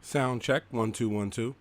Sound check 1 2 1 2.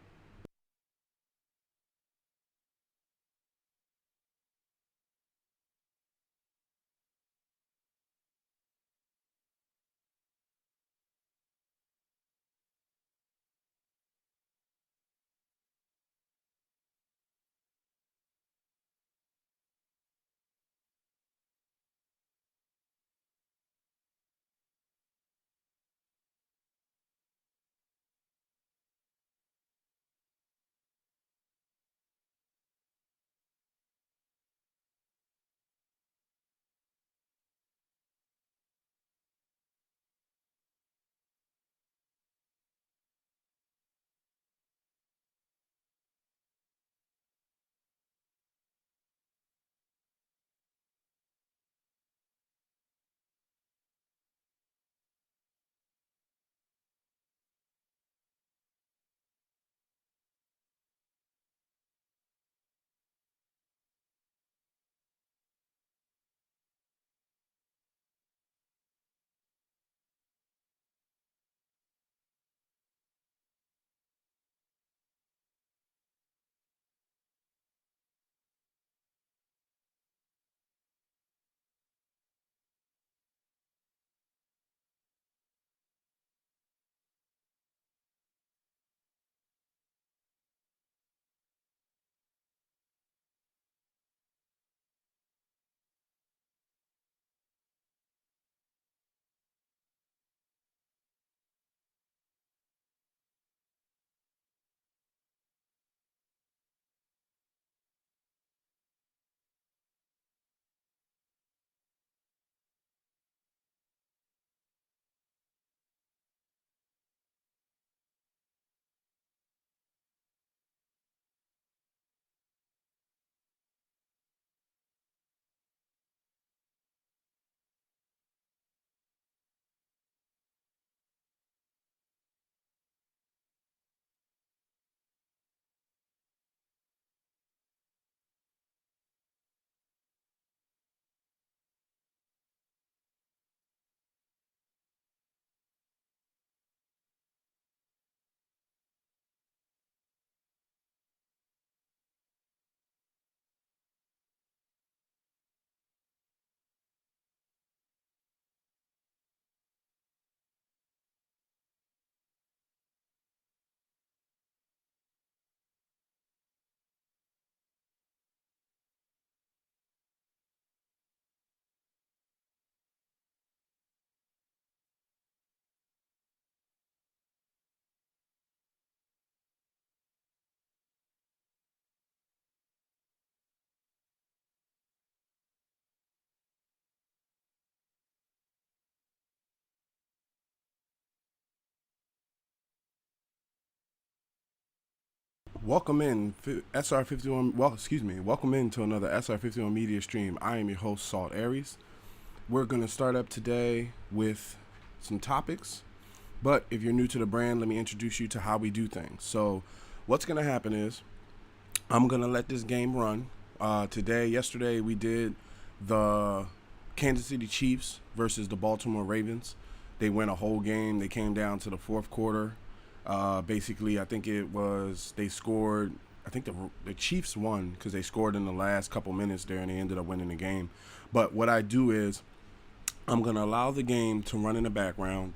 Welcome in SR51. Well, excuse me. Welcome into another SR51 Media Stream. I am your host, Salt Aries. We're going to start up today with some topics. But if you're new to the brand, let me introduce you to how we do things. So, what's going to happen is I'm going to let this game run. Yesterday, we did the Kansas City Chiefs versus the Baltimore Ravens. They went a whole game. They came down to the fourth quarter. Basically, I think it was they scored. I think the Chiefs won because they scored in the last couple minutes there, and they ended up winning the game. But what I do is I'm gonna allow the game to run in the background.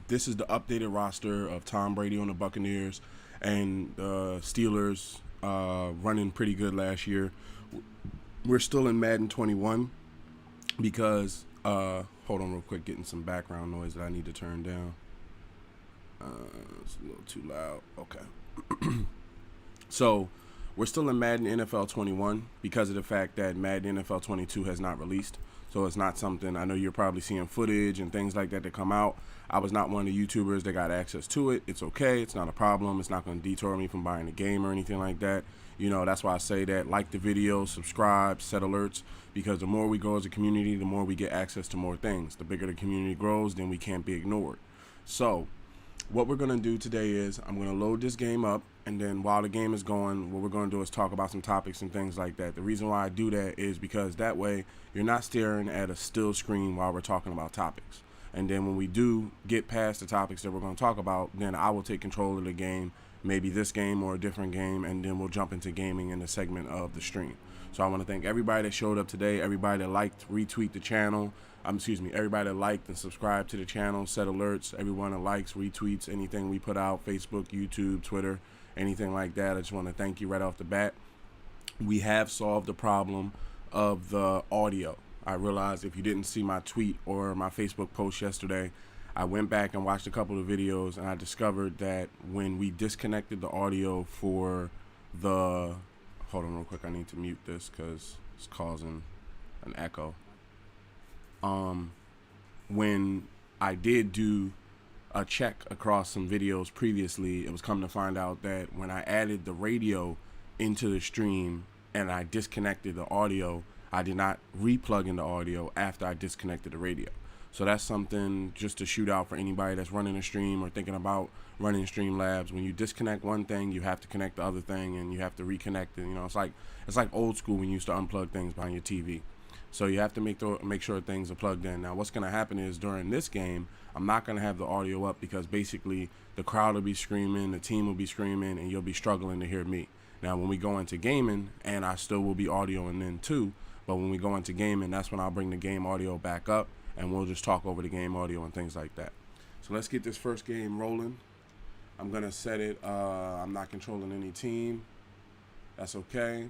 This is the updated roster of Tom Brady on the Buccaneers and the Steelers running pretty good last year. We're still in Madden 21 because hold on real quick, getting some background noise that I need to turn down. It's a little too loud. Okay. So, we're still in Madden NFL 21 because of the fact that Madden NFL 22 has not released. So, it's not something, I know you're probably seeing footage and things like that come out. I was not one of the YouTubers that got access to it. It's okay. It's not a problem. It's not going to detour me from buying a game or anything like that. You know, that's why I say that. Like the video, subscribe, set alerts, because the more we grow as a community, the more we get access to more things. The bigger the community grows, then we can't be ignored. So, what we're going to do today is I'm going to load this game up, and then while the game is going, what we're going to do is talk about some topics and things like that. The reason why I do that is because that way you're not staring at a still screen while we're talking about topics. And then when we do get past the topics that we're going to talk about, then I will take control of the game, maybe this game or a different game, and then we'll jump into gaming in the segment of the stream. So I want to thank everybody that showed up today, everybody that liked, retweet the channel. Everybody that liked and subscribed to the channel, set alerts, everyone that likes, retweets, anything we put out, Facebook, YouTube, Twitter, anything like that. I just want to thank you right off the bat. We have solved the problem of the audio. I realized if you didn't see my tweet or my Facebook post yesterday, I went back and watched a couple of videos, and I discovered that when we disconnected the audio for the... Hold on real quick, I need to mute this because it's causing an echo. When I did do a check across some videos previously, it was come to find out that when I added the radio into the stream and I disconnected the audio, I did not replug in the audio after I disconnected the radio. So that's something just to shoot out for anybody that's running a stream or thinking about running Streamlabs. When you disconnect one thing, you have to connect the other thing, and you have to reconnect it. You know, it's like old school when you used to unplug things behind your TV. So you have to make sure things are plugged in. Now, what's going to happen is during this game, I'm not going to have the audio up because basically the crowd will be screaming, the team will be screaming, and you'll be struggling to hear me. Now, when we go into gaming, and I still will be audioing then too, but when we go into gaming, that's when I'll bring the game audio back up, and we'll just talk over the game audio and things like that. So let's get this first game rolling. I'm going to set it, I'm not controlling any team. That's okay.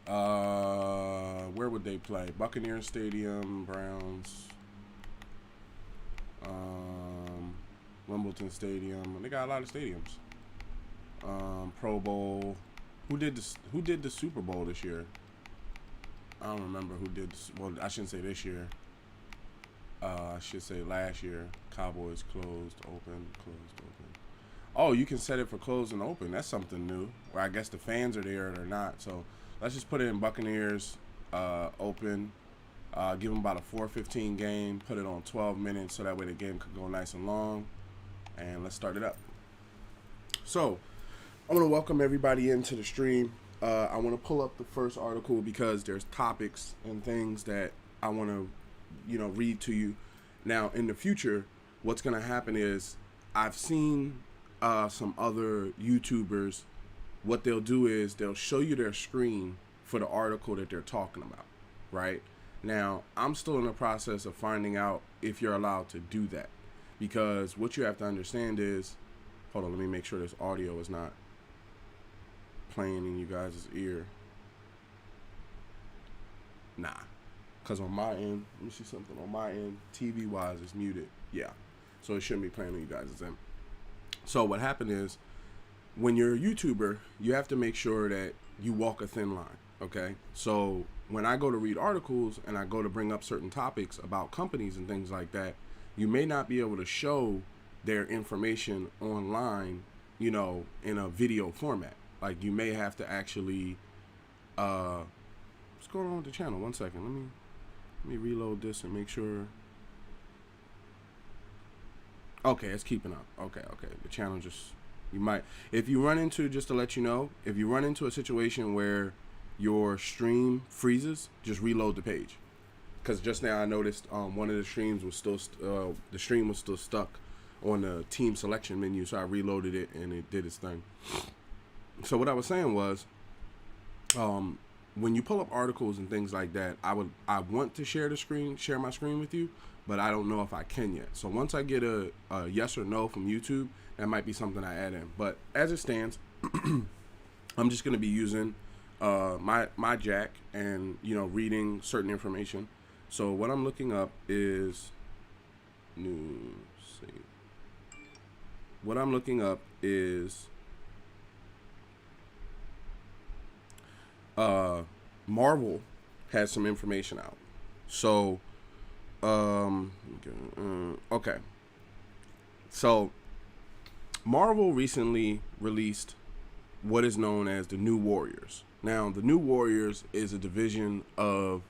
Where would they play? Buccaneers Stadium, Browns, Wimbledon Stadium. They got a lot of stadiums. Pro Bowl. Who did the Super Bowl this year? I don't remember who did this. Well, I shouldn't say this year. I should say last year. Cowboys closed, open. Oh, you can set it for closed and open. That's something new. Where I guess the fans are there or not. So let's just put it in Buccaneers open. Give them about a 4:15 game. Put it on 12 minutes so that way the game could go nice and long. And let's start it up. So I want to welcome everybody into the stream. I want to pull up the first article because there's topics and things that I want to, read to you. Now, in the future, what's going to happen is I've seen some other YouTubers. What they'll do is they'll show you their screen for the article that they're talking about, right? Now, I'm still in the process of finding out if you're allowed to do that, because what you have to understand is, hold on, let me make sure this audio is not playing in you guys' ear. Nah, because on my end, let me see something. On my end, TV-wise, it's muted. Yeah, so it shouldn't be playing on you guys' end. So what happened is, when you're a YouTuber, you have to make sure that you walk a thin line, okay? So when I go to read articles and I go to bring up certain topics about companies and things like that, you may not be able to show their information online, in a video format. Like, you may have to actually, what's going on with the channel? 1 second, let me reload this and make sure. Okay, it's keeping up. Okay, the channel just, you might, if you run into, just to let you know, if you run into a situation where your stream freezes, just reload the page. Because just now I noticed one of the streams was still, the stream was still stuck on the team selection menu, so I reloaded it and it did its thing. So what I was saying was, when you pull up articles and things like that, I want to share my screen with you, but I don't know if I can yet. So once I get a yes or no from YouTube, that might be something I add in. But as it stands, I'm just going to be using my jack and reading certain information. So what I'm looking up is What I'm looking up is Marvel has some information out. So okay. So Marvel recently released what is known as the New Warriors. Now, the New Warriors is a division of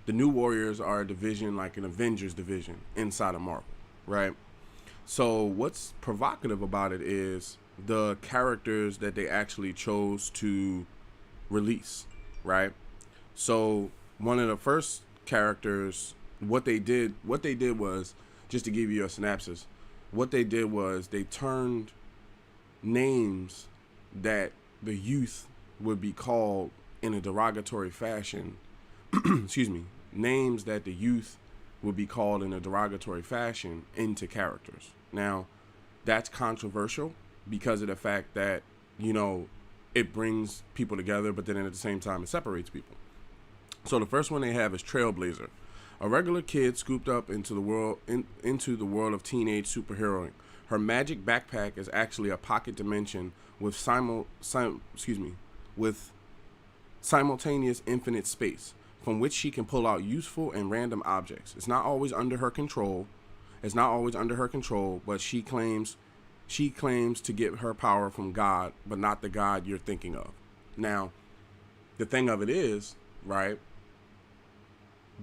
the New Warriors are a division like an Avengers division inside of Marvel, right? So what's provocative about it is the characters that they actually chose to release, right? So one of the first characters what they did was, just to give you a synopsis, what they did was they turned names that the youth would be called in a derogatory fashion. Excuse me, names that the youth would be called in a derogatory fashion into characters. Now, that's controversial because of the fact that, it brings people together, but then at the same time it separates people. So the first one they have is Trailblazer, a regular kid scooped up into the world of teenage superheroing. Her magic backpack is actually a pocket dimension with with simultaneous infinite space from which she can pull out useful and random objects. It's not always under her control. But she claims to get her power from God, but not the God you're thinking of. Now, the thing of it is, right,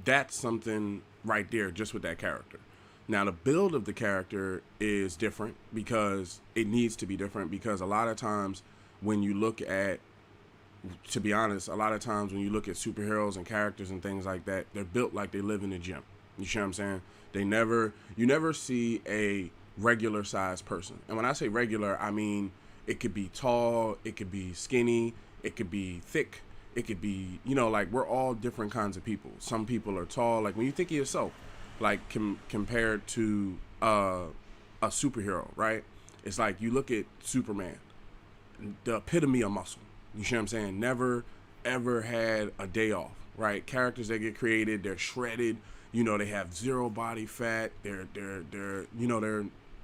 that's something right there just with that character. Now, the build of the character is different because it needs to be different, because a lot of times when you look at, to be honest, a lot of times when you look at superheroes and characters and things like that, they're built like they live in the gym. You see what I'm saying? You never see a regular sized person. And when I say regular, I mean, it could be tall, it could be skinny, it could be thick, it could be, like, we're all different kinds of people. Some people are tall, like when you think of yourself, like compared to a superhero, right? It's like you look at Superman, the epitome of muscle. You see what I'm saying? Never ever had a day off, right? Characters that get created, they're shredded. They have zero body fat. They're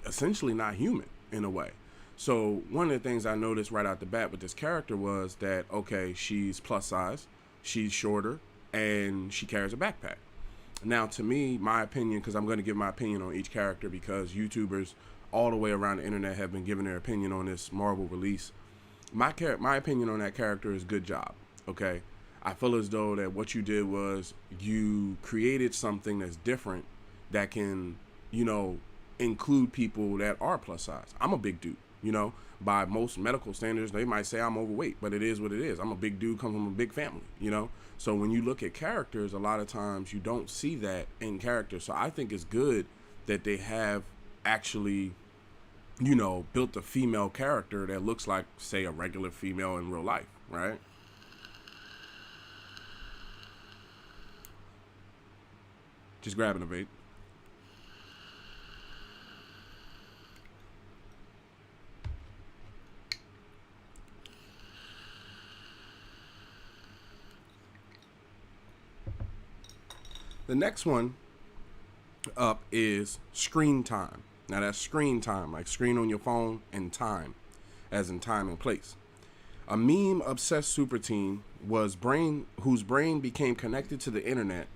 essentially not human in a way. So one of the things I noticed right out the bat with this character was that, okay, she's plus size, she's shorter, and she carries a backpack. Now, to me, my opinion, because I'm going to give my opinion on each character because YouTubers all the way around the internet have been giving their opinion on this Marvel release. My opinion on that character is good job, okay? I feel as though that what you did was you created something that's different that can, include people that are plus size. I'm a big dude, by most medical standards, they might say I'm overweight, but it is what it is. I'm a big dude, come from a big family, So when you look at characters, a lot of times you don't see that in characters. So I think it's good that they have actually, built a female character that looks like, say, a regular female in real life, right? Just grabbing a vape. The next one up is screen time. Now that's screen time, like screen on your phone, and time, as in time and place. A meme-obsessed super teen whose brain became connected to the internet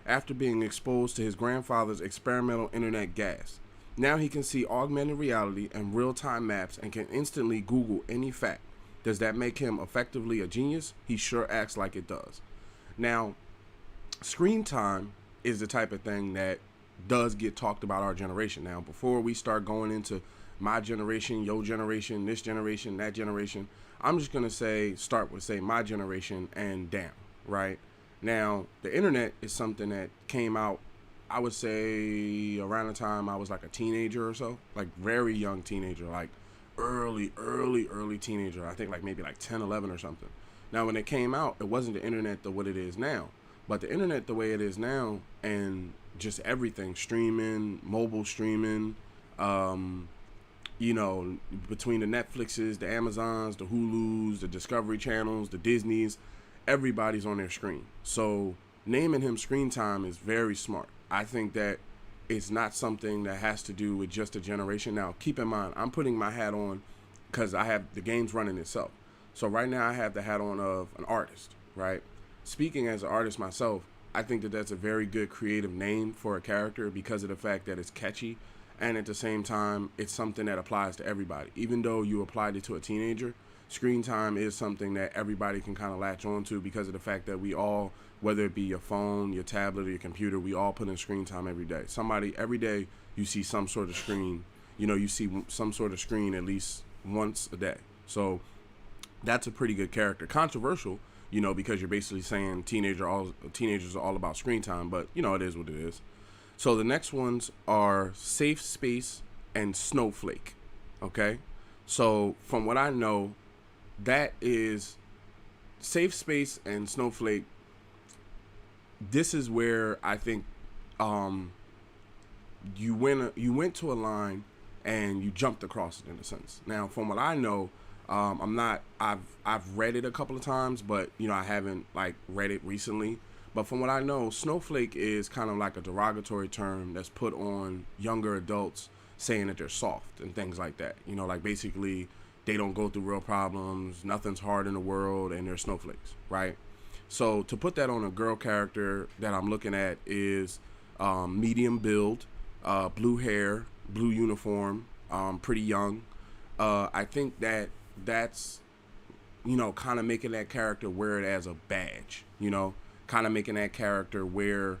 after being exposed to his grandfather's experimental internet gas. Now he can see augmented reality and real-time maps and can instantly Google any fact. Does that make him effectively a genius? He sure acts like it does. Now, screen time is the type of thing that does get talked about our generation. Now, before we start going into my generation, your generation, this generation, that generation, I'm just going to start with my generation and down, right? Now, the internet is something that came out, I would say, around the time I was like a teenager or so, like very young teenager, like early teenager. I think like maybe like 10, 11 or something. Now, when it came out, it wasn't the internet what it is now. But the internet the way it is now, and just everything, streaming, mobile streaming, between the Netflixes, the Amazons, the Hulus, the Discovery Channels, the Disneys, everybody's on their screen. So naming him screen time is very smart. I think that it's not something that has to do with just a generation. Now, keep in mind, I'm putting my hat on because I have the game's running itself. So right now I have the hat on of an artist, right? Speaking as an artist myself, I think that that's a very good creative name for a character because of the fact that it's catchy, and at the same time, it's something that applies to everybody. Even though you applied it to a teenager, screen time is something that everybody can kind of latch on to because of the fact that we all, whether it be your phone, your tablet, or your computer, we all put in screen time every day. Every day, you see some sort of screen. You see some sort of screen at least once a day. So that's a pretty good character. Controversial, because you're basically saying teenagers are all about screen time, but it is what it is. So the next ones are Safe Space and Snowflake. Okay? So from what I know, that is Safe Space and Snowflake. This is where I think um, you went to a line and you jumped across it in a sense. Now, from what I know, I'm not. I've read it a couple of times, but I haven't like read it recently. But from what I know, snowflake is kind of like a derogatory term that's put on younger adults, saying that they're soft and things like that. Like basically they don't go through real problems, nothing's hard in the world, and they're snowflakes, right? So to put that on a girl character that I'm looking at is medium build, blue hair, blue uniform, pretty young. I think that's kind of making that character wear it as a badge. Kind of making that character wear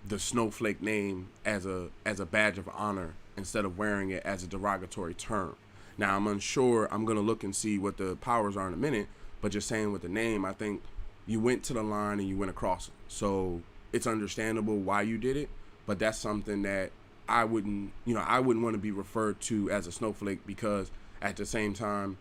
the snowflake name as a badge of honor instead of wearing it as a derogatory term. Now I'm unsure. I'm gonna look and see what the powers are in a minute. But just saying with the name, I think you went to the line and you went across it. So it's understandable why you did it. But that's something that I wouldn't want to be referred to as a snowflake, because at the same time,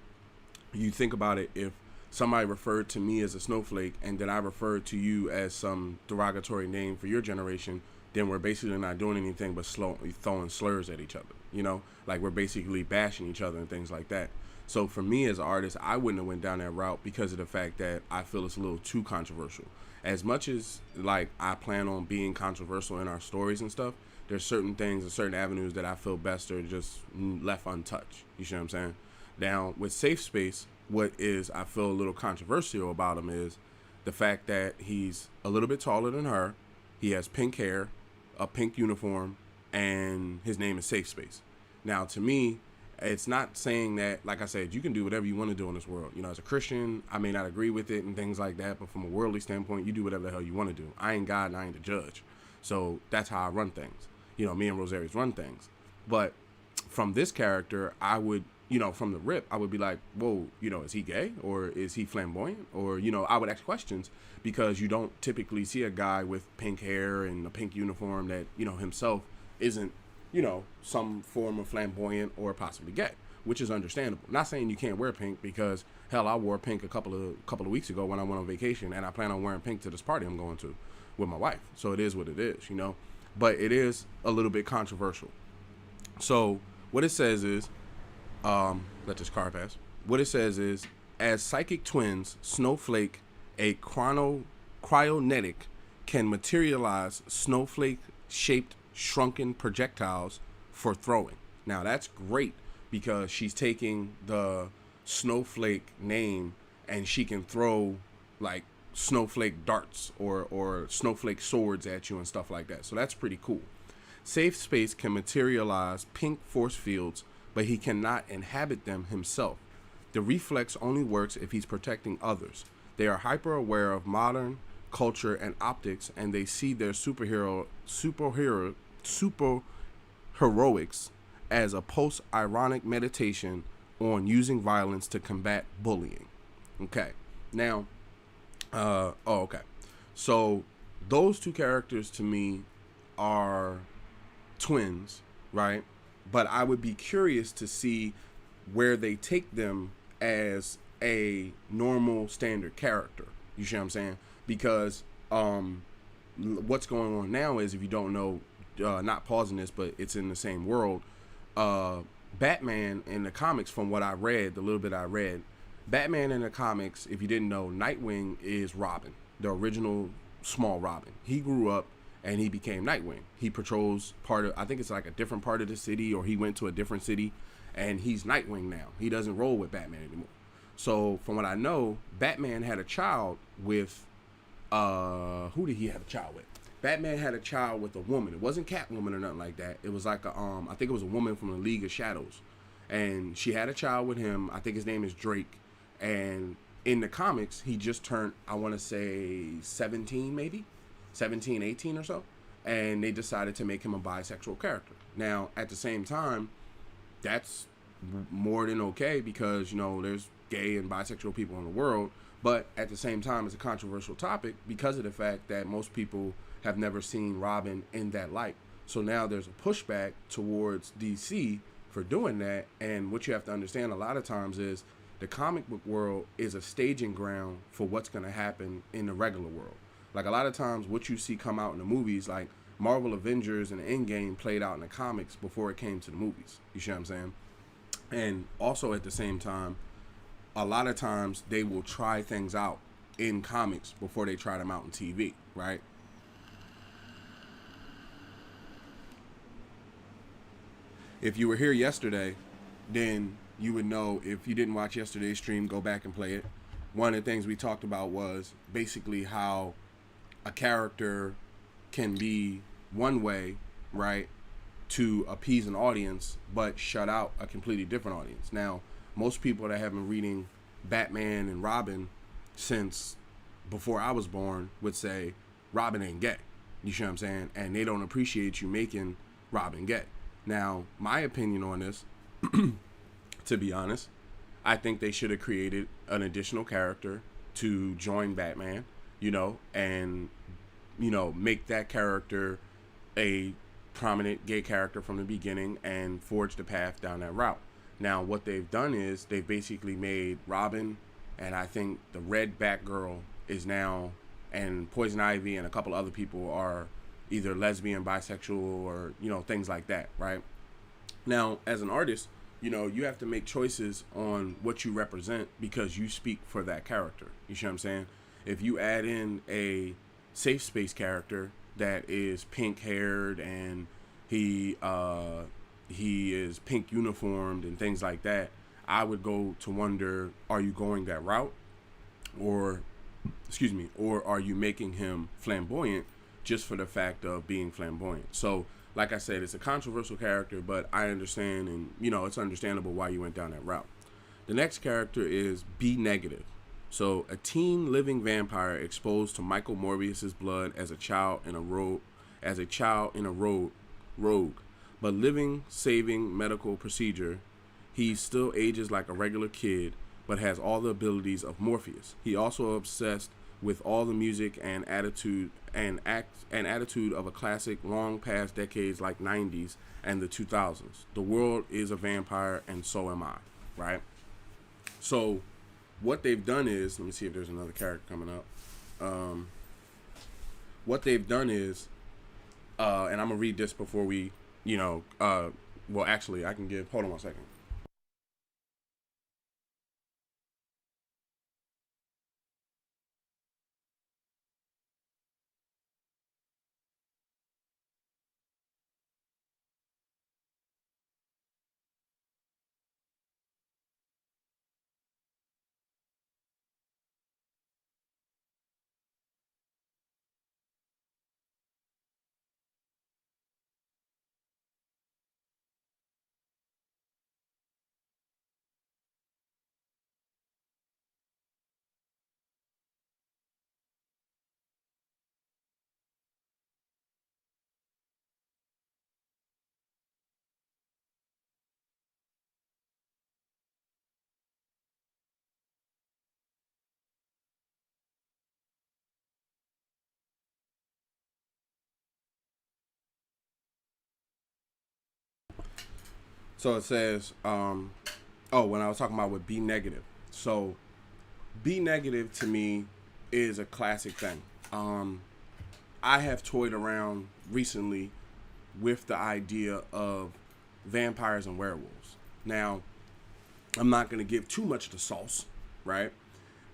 you think about it, if somebody referred to me as a snowflake and then I referred to you as some derogatory name for your generation, then we're basically not doing anything but throwing slurs at each other, like we're basically bashing each other and things like that. So for me as an artist, I wouldn't have went down that route because of the fact that I feel it's a little too controversial. As much as like I plan on being controversial in our stories and stuff, there's certain things and certain avenues that I feel best are just left untouched. You see what I'm saying? Now with Safe Space, what is I feel a little controversial about him is the fact that he's a little bit taller than her. He has pink hair, a pink uniform, and his name is Safe Space. Now to me, it's not saying that, like I said, you can do whatever you want to do in this world. As a Christian, I may not agree with it and things like that, but from a worldly standpoint, you do whatever the hell you want to do. I ain't God and I ain't the judge. So that's how I run things. Me and Rosarius run things. But from this character, I would, from the rip, I would be like, whoa, is he gay or is he flamboyant? Or, I would ask questions, because you don't typically see a guy with pink hair and a pink uniform that, himself isn't, some form of flamboyant or possibly gay, which is understandable. Not saying you can't wear pink, because hell, I wore pink a couple of weeks ago when I went on vacation, and I plan on wearing pink to this party I'm going to with my wife. So it is what it is, but it is a little bit controversial. So what it says is, let this car pass. What it says is, as psychic twins, Snowflake, a cryonetic, can materialize snowflake-shaped shrunken projectiles for throwing. Now that's great, because she's taking the snowflake name and she can throw like snowflake darts or snowflake swords at you and stuff like that. So that's pretty cool. Safe Space can materialize pink force fields, but he cannot inhabit them himself. The reflex only works if he's protecting others. They are hyper aware of modern culture and optics, and they see their superheroics as a post-ironic meditation on using violence to combat bullying. Okay. Now, okay. So those two characters to me are twins, right? But I would be curious to see where they take them as a normal standard character. You see what I'm saying? Because what's going on now is, if you don't know, not pausing this, but it's in the same world, Batman in the comics, from what I read, the little bit I read, Batman in the comics, if you didn't know, Nightwing is Robin, the original small Robin. He grew up and he became Nightwing. He patrols I think it's like a different part of the city, or he went to a different city, and he's Nightwing now. He doesn't roll with Batman anymore. So from what I know, Batman had a child with, who did he have a child with? Batman had a child with a woman. It wasn't Catwoman or nothing like that. It was like I think it was a woman from the League of Shadows, and she had a child with him. I think his name is Drake. And in the comics, he just turned, I want to say 17, maybe 17, 18 or so. And they decided to make him a bisexual character. Now, at the same time, that's more than okay, because, there's gay and bisexual people in the world. But at the same time, it's a controversial topic because of the fact that most people have never seen Robin in that light. So now there's a pushback towards DC for doing that. And what you have to understand a lot of times is the comic book world is a staging ground for what's going to happen in the regular world. Like a lot of times what you see come out in the movies, like Marvel Avengers and Endgame played out in the comics before it came to the movies. You see what I'm saying? And also at the same time, a lot of times they will try things out in comics before they try them out in TV, right? If you were here yesterday, then you would know. If you didn't watch yesterday's stream, go back and play it. One of the things we talked about was basically how a character can be one way, right, to appease an audience, but shut out a completely different audience. Now, most people that have been reading Batman and Robin since before I was born would say Robin ain't gay. You see what I'm saying? And they don't appreciate you making Robin gay. Now, my opinion on this, to be honest, I think they should have created an additional character to join Batman, and, make that character a prominent gay character from the beginning and forge the path down that route. Now, what they've done is they've basically made Robin, and I think the Red Batgirl is now, and Poison Ivy and a couple other people are either lesbian, bisexual, or, things like that, right? Now, as an artist, you have to make choices on what you represent because you speak for that character. You see what I'm saying? If you add in a safe space character that is pink haired and he is pink uniformed and things like that, I would go to wonder, are you going that route? Or are you making him flamboyant just for the fact of being flamboyant? So, like I said, it's a controversial character, but I understand, and, it's understandable why you went down that route. The next character is B Negative. So, a teen living vampire exposed to Michael Morbius's blood as a child in a rogue, but living saving medical procedure. He still ages like a regular kid, but has all the abilities of Morpheus. He also obsessed with all the music and attitude of a classic long past decades like 90s and the 2000s. The world is a vampire and so am I, right? So what they've done is, let me see if there's another character coming up. What they've done is, and I'm going to read this before we, well, actually, I can hold on one second. So it says, when I was talking about with B Negative. So B Negative to me is a classic thing. I have toyed around recently with the idea of vampires and werewolves. Now, I'm not going to give too much of the sauce, right?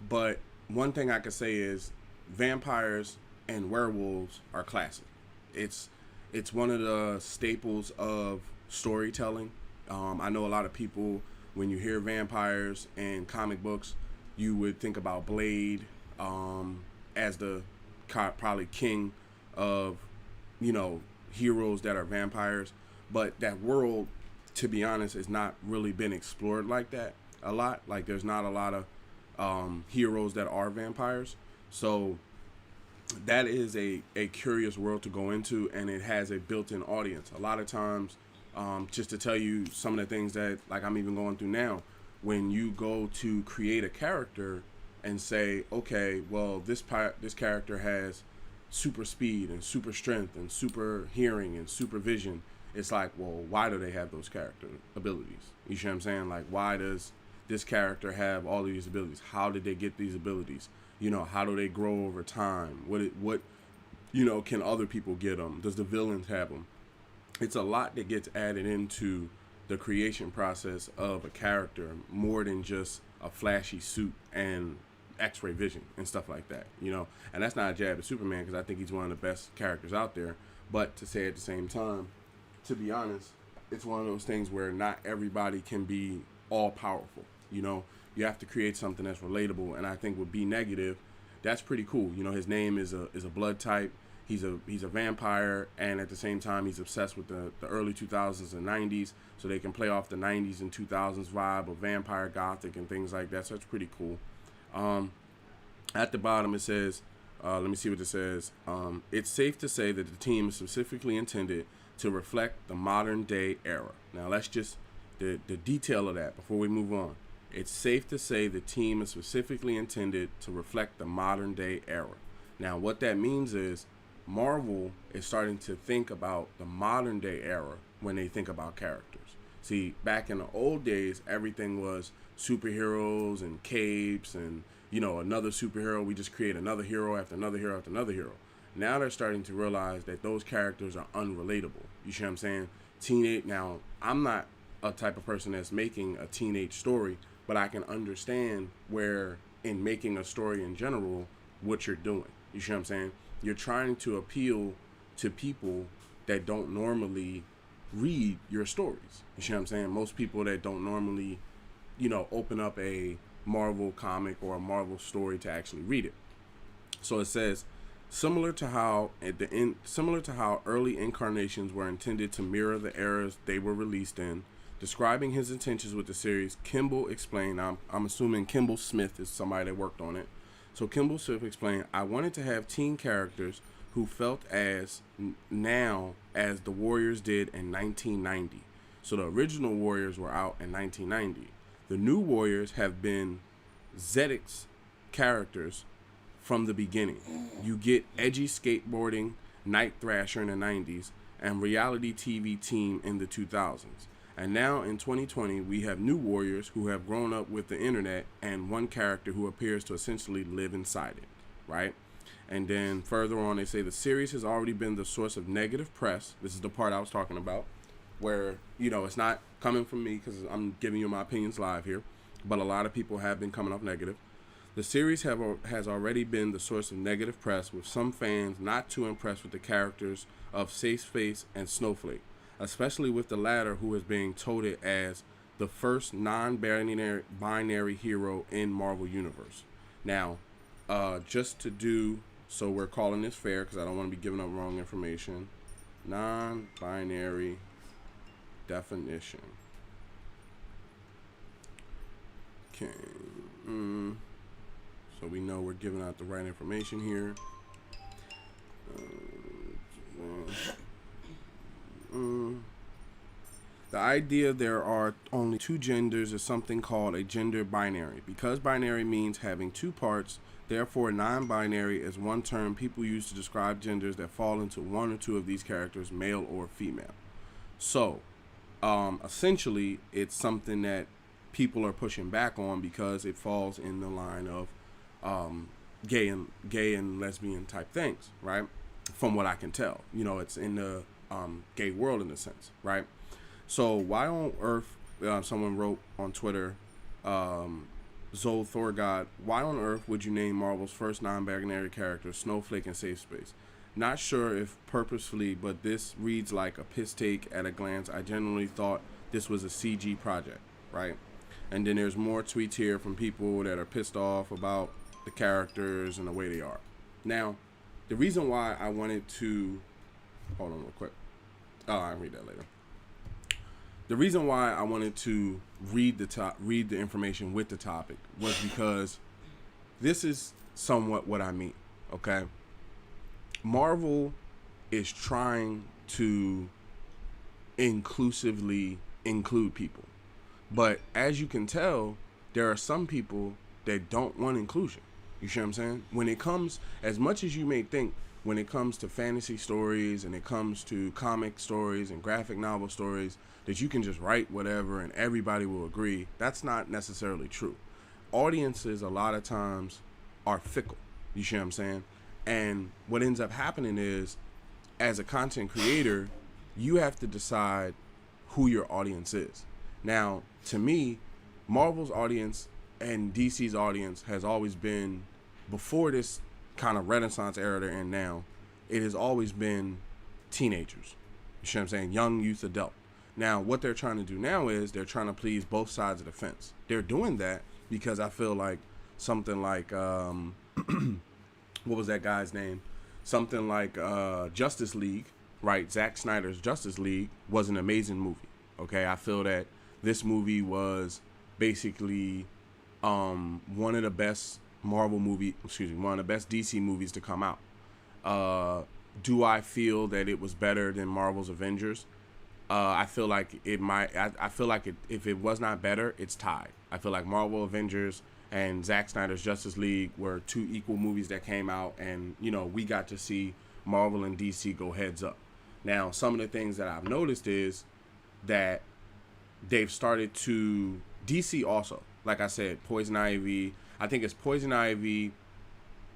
But one thing I can say is vampires and werewolves are classic. It's one of the staples of storytelling. I know a lot of people, when you hear vampires and comic books, you would think about Blade as the probably king of, heroes that are vampires. But that world, to be honest, has not really been explored like that a lot. Like, there's not a lot of heroes that are vampires. So that is a curious world to go into, and it has a built-in audience. A lot of times, just to tell you some of the things that, like, I'm even going through now, when you go to create a character and say, okay, well, this character has super speed and super strength and super hearing and super vision, it's like, well, why do they have those character abilities? You see what I'm saying? Like, why does this character have all of these abilities? How did they get these abilities? You know, how do they grow over time? What can other people get them? Does the villains have them? It's a lot that gets added into the creation process of a character, more than just a flashy suit and X-ray vision and stuff like that, and that's not a jab at Superman, because I think he's one of the best characters out there, but to say at the same time, to be honest, it's one of those things where not everybody can be all powerful. You have to create something that's relatable, and I think with B Negative, that's pretty cool. His name is a blood type. He's a vampire, and at the same time, he's obsessed with the early 2000s and 90s, so they can play off the 90s and 2000s vibe of vampire gothic and things like that. So it's pretty cool. At the bottom, it says, let me see what it says. It's safe to say that the team is specifically intended to reflect the modern day era. Now, let's just the detail of that before we move on. It's safe to say the team is specifically intended to reflect the modern day era. Now, what that means is Marvel is starting to think about the modern day era when they think about characters. See, back in the old days, everything was superheroes and capes and, another superhero. We just create another hero after another hero after another hero. Now they're starting to realize that those characters are unrelatable. You see what I'm saying? Now, I'm not a type of person that's making a teenage story, but I can understand where, in making a story in general, what you're doing. You see what I'm saying? You're trying to appeal to people that don't normally read your stories. You see what I'm saying? Most people that don't normally, open up a Marvel comic or a Marvel story to actually read it. So it says, similar to how early incarnations were intended to mirror the eras they were released in. Describing his intentions with the series, Kimball explained, I'm assuming Kimball Smith is somebody that worked on it. So Kimball Smith explained, I wanted to have teen characters who felt as now as the Warriors did in 1990. So the original Warriors were out in 1990. The new Warriors have been Zedek's characters from the beginning. You get edgy skateboarding, Night Thrasher in the 90s, and reality TV team in the 2000s. And now in 2020, we have new Warriors who have grown up with the internet and one character who appears to essentially live inside it, right? And then further on, they say the series has already been the source of negative press. This is the part I was talking about, where, it's not coming from me because I'm giving you my opinions live here, but a lot of people have been coming off negative. The series has already been the source of negative press, with some fans not too impressed with the characters of Safe Space and Snowflake, especially with the latter, who is being touted as the first non-binary hero in Marvel Universe. Now, just to do, so we're calling this fair because I don't want to be giving up wrong information. Non-binary definition. Okay. So we know we're giving out the right information here. The idea there are only two genders is something called a gender binary. Because binary means having two parts, therefore non-binary is one term people use to describe genders that fall into one or two of these characters, male or female. So, essentially, it's something that people are pushing back on because it falls in the line of gay and lesbian type things, right? From what I can tell, it's in the gay world in a sense, right? So why on earth, someone wrote on Twitter, Zol Thorgod, why on earth would you name Marvel's first non-binary character Snowflake and Safe Space? Not sure if purposefully, but this reads like a piss take at a glance. I genuinely thought this was a CG project, right? And then there's more tweets here from people that are pissed off about the characters and the way they are. Now, the reason why I wanted to, hold on real quick. Oh, I'll read that later. The reason why I wanted to read the information with the topic was because this is somewhat what I mean, okay? Marvel is trying to inclusively include people. But as you can tell, there are some people that don't want inclusion. You see what I'm saying? When it comes, as much as you may think when it comes to fantasy stories and it comes to comic stories and graphic novel stories, that you can just write whatever and everybody will agree. That's not necessarily true. Audiences a lot of times are fickle. You see what I'm saying? And what ends up happening is, as a content creator, you have to decide who your audience is. Now, to me, Marvel's audience and DC's audience has always been, before this kind of renaissance era they're in now, it has always been teenagers. You see what I'm saying? Young youth adult. Now, what they're trying to do now is they're trying to please both sides of the fence. They're doing that because I feel like something like, what was that guy's name? Something like Justice League, right? Zack Snyder's Justice League was an amazing movie. Okay, I feel that this movie was basically one of the best one of the best DC movies to come out. Do I feel that it was better than Marvel's Avengers? I feel like it might. I feel like if it was not better, it's tied. I feel like Marvel Avengers and Zack Snyder's Justice League were two equal movies that came out, and we got to see Marvel and DC go heads up. Now, some of the things that I've noticed is that they've started to, DC also, like I said, Poison Ivy. I think it's Poison Ivy,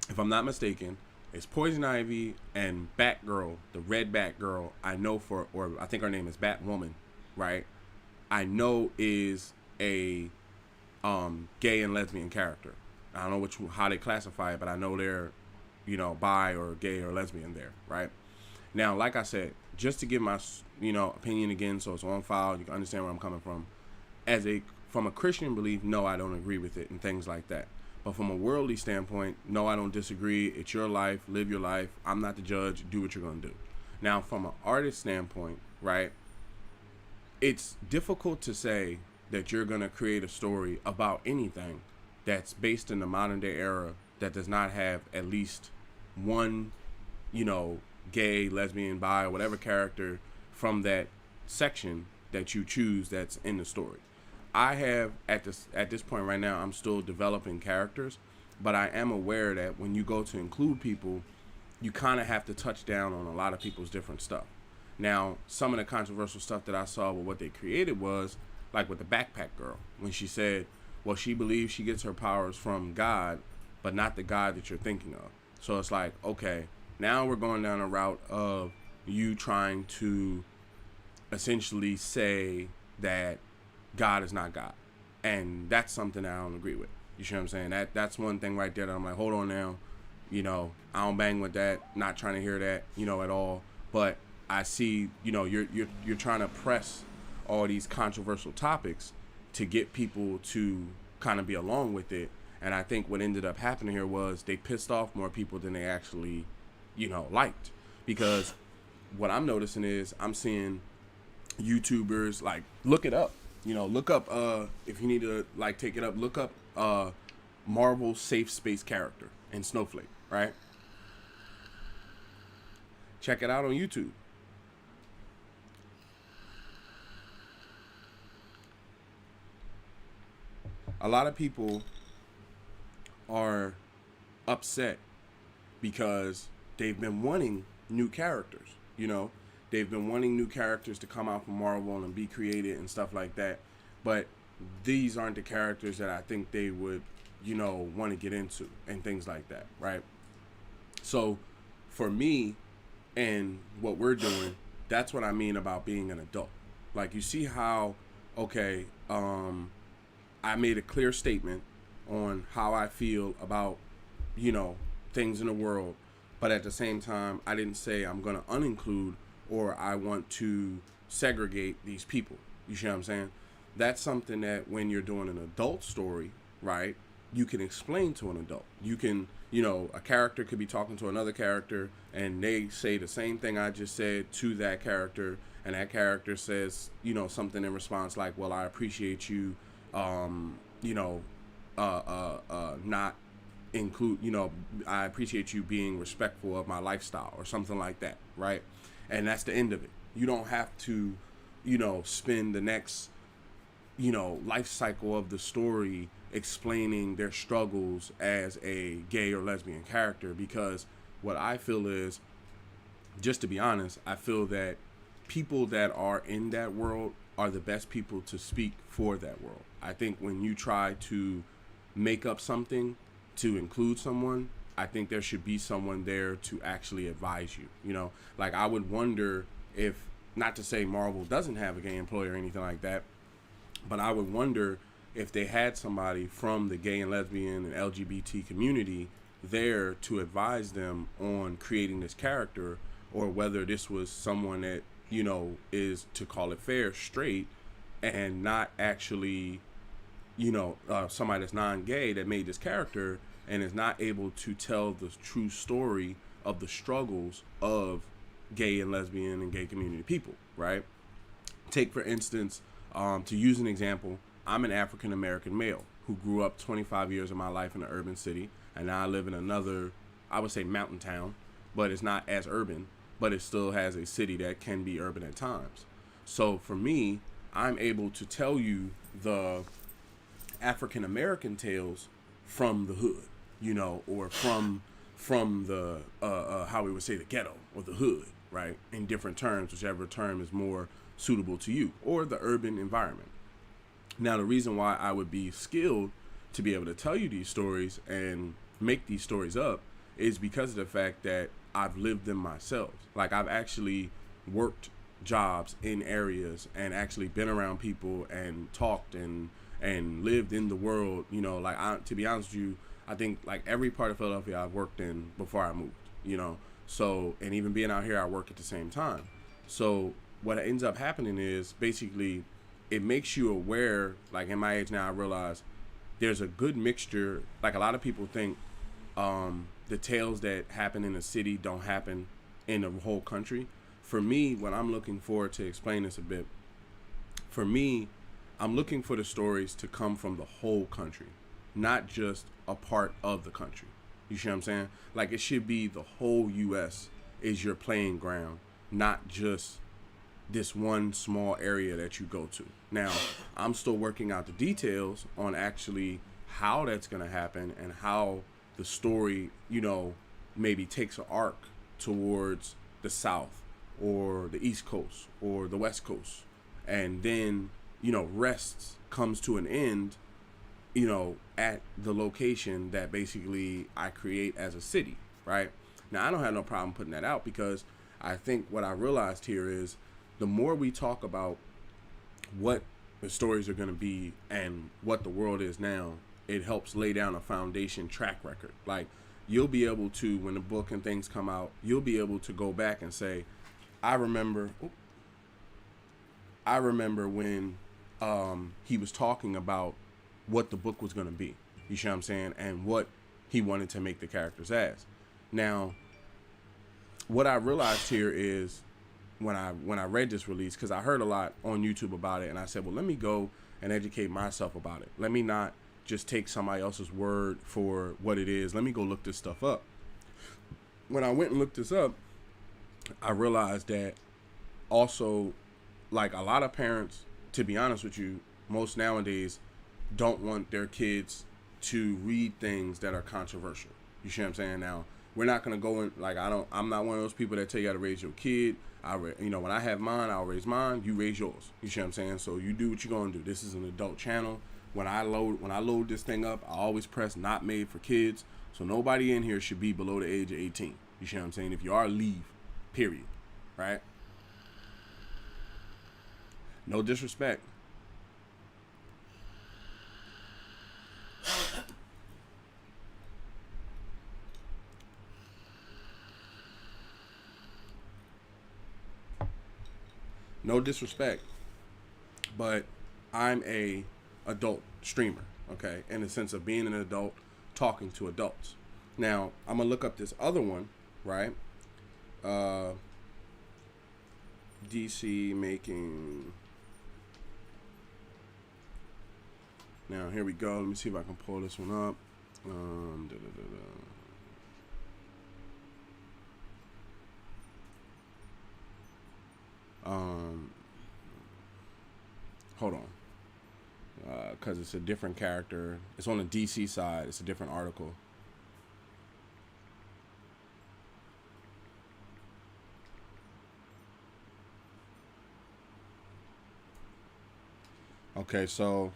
if I'm not mistaken. It's Poison Ivy and Batgirl, the red Batgirl. I know or I think her name is Batwoman, right? I know is a gay and lesbian character. I don't know how they classify it, but I know they're, bi or gay or lesbian there, right? Now, like I said, just to give my, opinion again, so it's on file, you can understand where I'm coming from. From a Christian belief, no, I don't agree with it and things like that. But from a worldly standpoint, no, I don't disagree. It's your life. Live your life. I'm not the judge. Do what you're going to do. Now, from an artist standpoint, right, it's difficult to say that you're going to create a story about anything that's based in the modern day era that does not have at least one, gay, lesbian, bi, or whatever character from that section that you choose that's in the story. I have, at this point right now, I'm still developing characters, but I am aware that when you go to include people, you kind of have to touch down on a lot of people's different stuff. Now, some of the controversial stuff that I saw with what they created was, like with the backpack girl, when she said, well, she believes she gets her powers from God, but not the God that you're thinking of. So it's like, okay, now we're going down a route of you trying to essentially say that God is not God. And that's something that I don't agree with. You see what I'm saying? That's one thing right there that I'm like, hold on now. I don't bang with that. Not trying to hear that, at all. But I see, you're trying to press all these controversial topics to get people to kind of be along with it. And I think what ended up happening here was they pissed off more people than they actually, liked. Because what I'm noticing is I'm seeing YouTubers, like, look it up. Look up, if you need to, like, take it up, look up Marvel Safe Space character in Snowflake, right? Check it out on YouTube. A lot of people are upset because they've been wanting new characters, They've been wanting new characters to come out from Marvel and be created and stuff like that. But these aren't the characters that I think they would, want to get into and things like that, right? So for me and what we're doing, that's what I mean about being an adult. Like, you see how, okay, I made a clear statement on how I feel about, things in the world. But at the same time, I didn't say I'm going to uninclude or I want to segregate these people. You see what I'm saying? That's something that when you're doing an adult story, right, you can explain to an adult. You can, a character could be talking to another character and they say the same thing I just said to that character, and that character says, something in response like, well, I appreciate you, not include, I appreciate you being respectful of my lifestyle or something like that, right? And that's the end of it. You don't have to, spend the next, life cycle of the story explaining their struggles as a gay or lesbian character, because what I feel is, just to be honest, I feel that people that are in that world are the best people to speak for that world. I think when you try to make up something to include someone, I think there should be someone there to actually advise you. You know, like I would wonder if, not to say Marvel doesn't have a gay employee or anything like that, but I would wonder if they had somebody from the gay and lesbian and LGBT community there to advise them on creating this character, or whether this was someone that, you know, is, to call it fair, straight, and not actually, you know, somebody that's non-gay that made this character and is not able to tell the true story of the struggles of gay and lesbian and gay community people, right? Take, for instance, to use an example, I'm an African American male who grew up 25 years of my life in an urban city, and now I live in another, I would say, mountain town, but it's not as urban, but it still has a city that can be urban at times. So for me, I'm able to tell you the African American tales from the hood, you know, or from the how we would say the ghetto or the hood, right? In different terms, whichever term is more suitable to you, or the urban environment. Now, the reason why I would be skilled to be able to tell you these stories and make these stories up is because of the fact that I've lived them myself. Like, I've actually worked jobs in areas and actually been around people and talked and lived in the world. You know, like, to be honest with you, I think like every part of Philadelphia I've worked in before I moved, you know. So, and even being out here, I work at the same time. So what ends up happening is basically it makes you aware. Like, in my age now, I realize there's a good mixture. Like, a lot of people think the tales that happen in a city don't happen in the whole country. For me, when I'm looking forward to explain this a bit, for me, I'm looking for the stories to come from the whole country, not just a part of the country. You see what I'm saying? Like, it should be the whole U.S. is your playing ground, not just this one small area that you go to. Now, I'm still working out the details on actually how that's going to happen and how the story, you know, maybe takes an arc towards the South or the East Coast or the West Coast, and then, you know, rests, comes to an end, you know, at the location that basically I create as a city, right? Now, I don't have no problem putting that out, because I think what I realized here is the more we talk about what the stories are going to be and what the world is now, it helps lay down a foundation track record. Like, you'll be able to, when the book and things come out, you'll be able to go back and say, I remember when he was talking about what the book was going to be. You see what I'm saying? And what he wanted to make the characters as. Now, what I realized here is when I read this release, because I heard a lot on YouTube about it, and I said, well, let me go and educate myself about it. Let me not just take somebody else's word for what it is. Let me go look this stuff up. When I went and looked this up, I realized that also, like, a lot of parents, to be honest with you, most nowadays don't want their kids to read things that are controversial. You see what I'm saying? Now, we're not going to go in, like, I'm not one of those people that tell you how to raise your kid. You know, when I have mine, I'll raise mine, you raise yours. You see what I'm saying? So you do what you're going to do. This is an adult channel. When I load this thing up, I always press not made for kids. So nobody in here should be below the age of 18. You see what I'm saying? If you are, leave. Period. Right? No disrespect. No disrespect, but I'm a adult streamer, okay? In the sense of being an adult, talking to adults. Now, I'm gonna look up this other one, right? DC making. Now, here we go. Let me see if I can pull this one up. Hold on, because it's a different character. It's on the DC side. It's a different article. Okay, so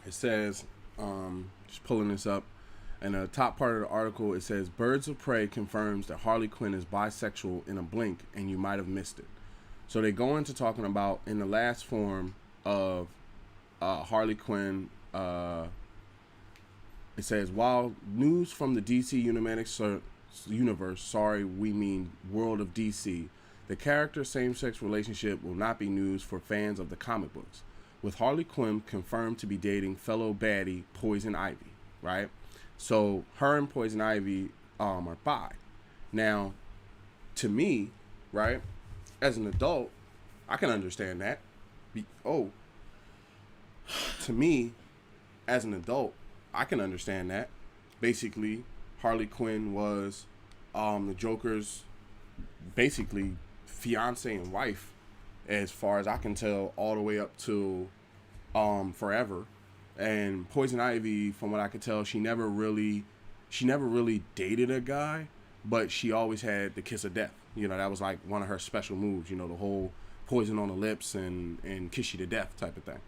it says, just pulling this up, and the top part of the article, it says, Birds of Prey confirms that Harley Quinn is bisexual in a blink, and you might have missed it. So they go into talking about, in the last form of Harley Quinn, it says, while news from the DC universe, sorry, we mean world of DC, the character's same-sex relationship will not be news for fans of the comic books, with Harley Quinn confirmed to be dating fellow baddie Poison Ivy, right? So her and Poison Ivy are bi. Now, to me, right, as an adult, I can understand that. To me, as an adult, I can understand that. Basically, Harley Quinn was the Joker's basically fiance and wife, as far as I can tell, all the way up to forever. And Poison Ivy, from what I could tell, she never really dated a guy, but she always had the kiss of death. You know, that was like one of her special moves. You know, the whole poison on the lips and kiss you to death type of thing.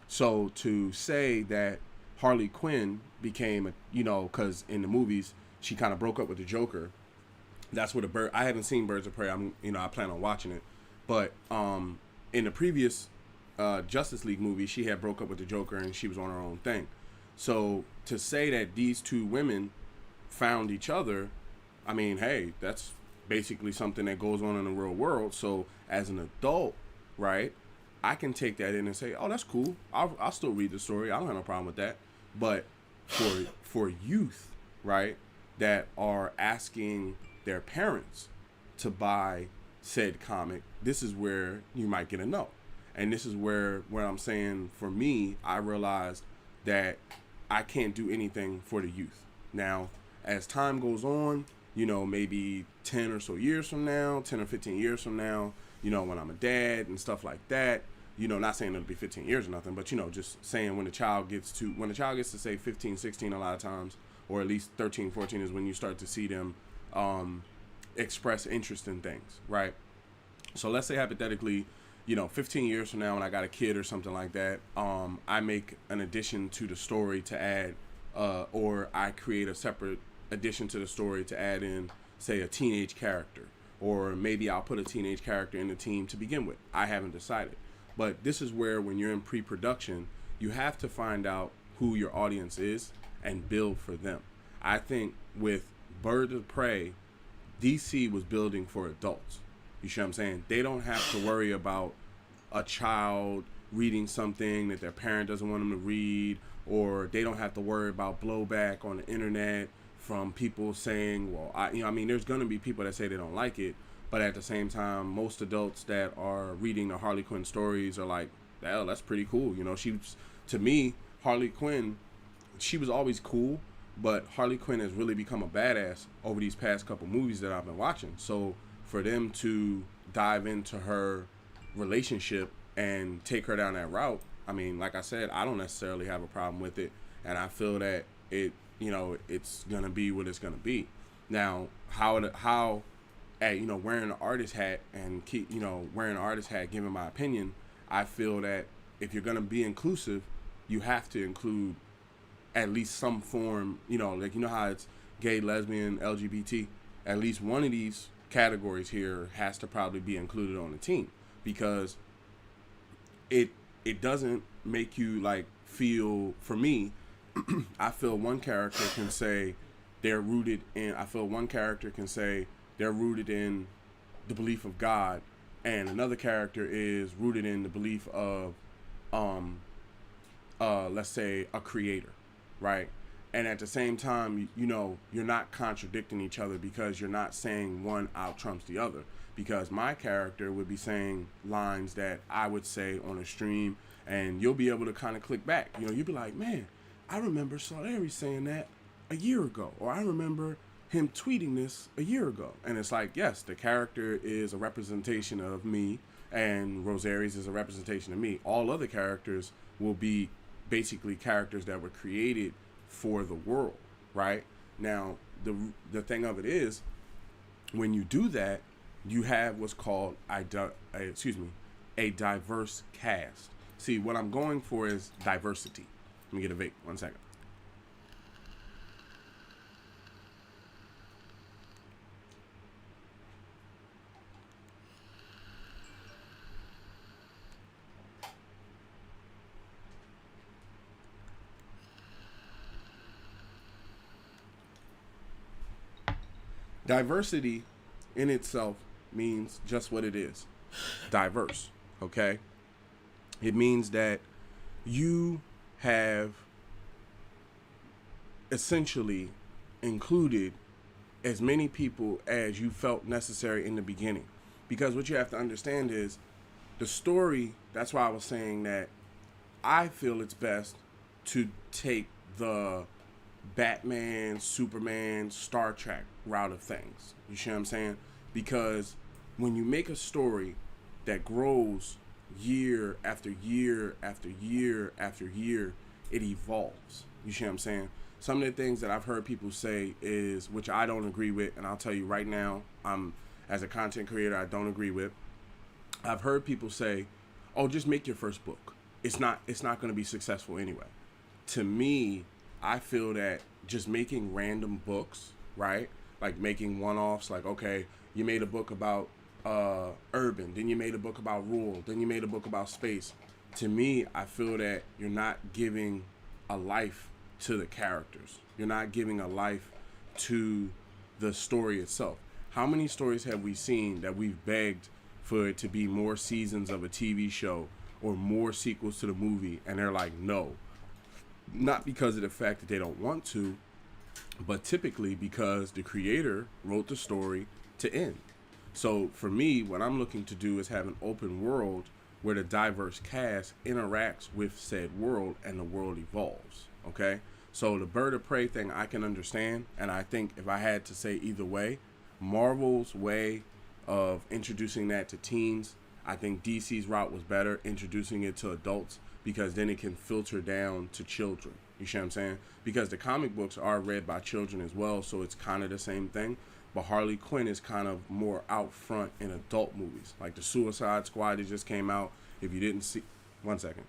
So to say that Harley Quinn became because in the movies she kind of broke up with the Joker. That's what I haven't seen Birds of Prey. I plan on watching it, but in the previous Justice League movie, she had broke up with the Joker and she was on her own thing. So to say that these two women found each other, I mean, hey, that's basically something that goes on in the real world. So as an adult, right, I can take that in and say, oh, that's cool. I'll still read the story. I don't have no problem with that. But for youth, right, that are asking their parents to buy said comic, this is where you might get a no. And this is where I'm saying, for me, I realized that I can't do anything for the youth. Now, as time goes on, maybe 10 or so years from now, 10 or 15 years from now, when I'm a dad and stuff like that, not saying it'll be 15 years or nothing, but, just saying when the child gets to say 15, 16 a lot of times, or at least 13, 14 is when you start to see them express interest in things, right? So let's say hypothetically, 15 years from now when I got a kid or something like that, I make an addition to the story to add, or I create a separate addition to the story to add in, say, a teenage character, or maybe I'll put a teenage character in the team to begin with. I haven't decided. But this is where, when you're in pre-production, you have to find out who your audience is and build for them. I think with Bird of Prey, DC was building for adults. You see what I'm saying? They don't have to worry about a child reading something that their parent doesn't want them to read, or they don't have to worry about blowback on the internet from people saying, well, there's going to be people that say they don't like it, but at the same time, most adults that are reading the Harley Quinn stories are like, well, that's pretty cool. To me, Harley Quinn, she was always cool, but Harley Quinn has really become a badass over these past couple movies that I've been watching. So for them to dive into her relationship and take her down that route, like I said, I don't necessarily have a problem with it, and I feel that it's gonna be what it's gonna be. Now, wearing an artist hat and giving my opinion, I feel that if you're gonna be inclusive, you have to include at least some form, how it's gay, lesbian, LGBT. At least one of these categories here has to probably be included on the team, because it doesn't make you feel, for me, I feel one character can say they're rooted in the belief of God, and another character is rooted in the belief of let's say a creator, right? And at the same time, you're not contradicting each other, because you're not saying one out trumps the other. Because my character would be saying lines that I would say on a stream, and you'll be able to kind of click back. You'll be like, man, I remember Saul Aries saying that a year ago, or I remember him tweeting this a year ago. And it's like, yes, the character is a representation of me, and Rosaries is a representation of me. All other characters will be basically characters that were created for the world, right? Now, the thing of it is, when you do that, you have what's called a diverse cast. See, what I'm going for is diversity. Let me get a vape. 1 second. Diversity in itself means just what it is, diverse. Okay? It means that you have essentially included as many people as you felt necessary in the beginning. Because what you have to understand is the story, that's why I was saying that I feel it's best to take the Batman, Superman, Star Trek route of things. You see what I'm saying? Because when you make a story that grows year after year after year after year, it evolves. You see what I'm saying? Some of the things that I've heard people say is, which I don't agree with, and I'll tell you right now, as a content creator, I don't agree with. I've heard people say, "Oh, just make your first book. It's not going to be successful anyway." To me, I feel that just making random books, right? Like making one-offs, like, okay, you made a book about urban, then you made a book about rural, then you made a book about space. To me, I feel that you're not giving a life to the characters. You're not giving a life to the story itself. How many stories have we seen that we've begged for it to be more seasons of a TV show or more sequels to the movie, and they're like, no. Not because of the fact that they don't want to, but typically because the creator wrote the story to end. So for me, what I'm looking to do is have an open world where the diverse cast interacts with said world and the world evolves. Okay? So the bird of prey thing I can understand, and I think if I had to say either way, Marvel's way of introducing that to teens, I think DC's route was better, introducing it to adults, because then it can filter down to children. You see what I'm saying? Because the comic books are read by children as well, so it's kind of the same thing. But Harley Quinn is kind of more out front in adult movies. Like the Suicide Squad that just came out. If you didn't see... 1 second.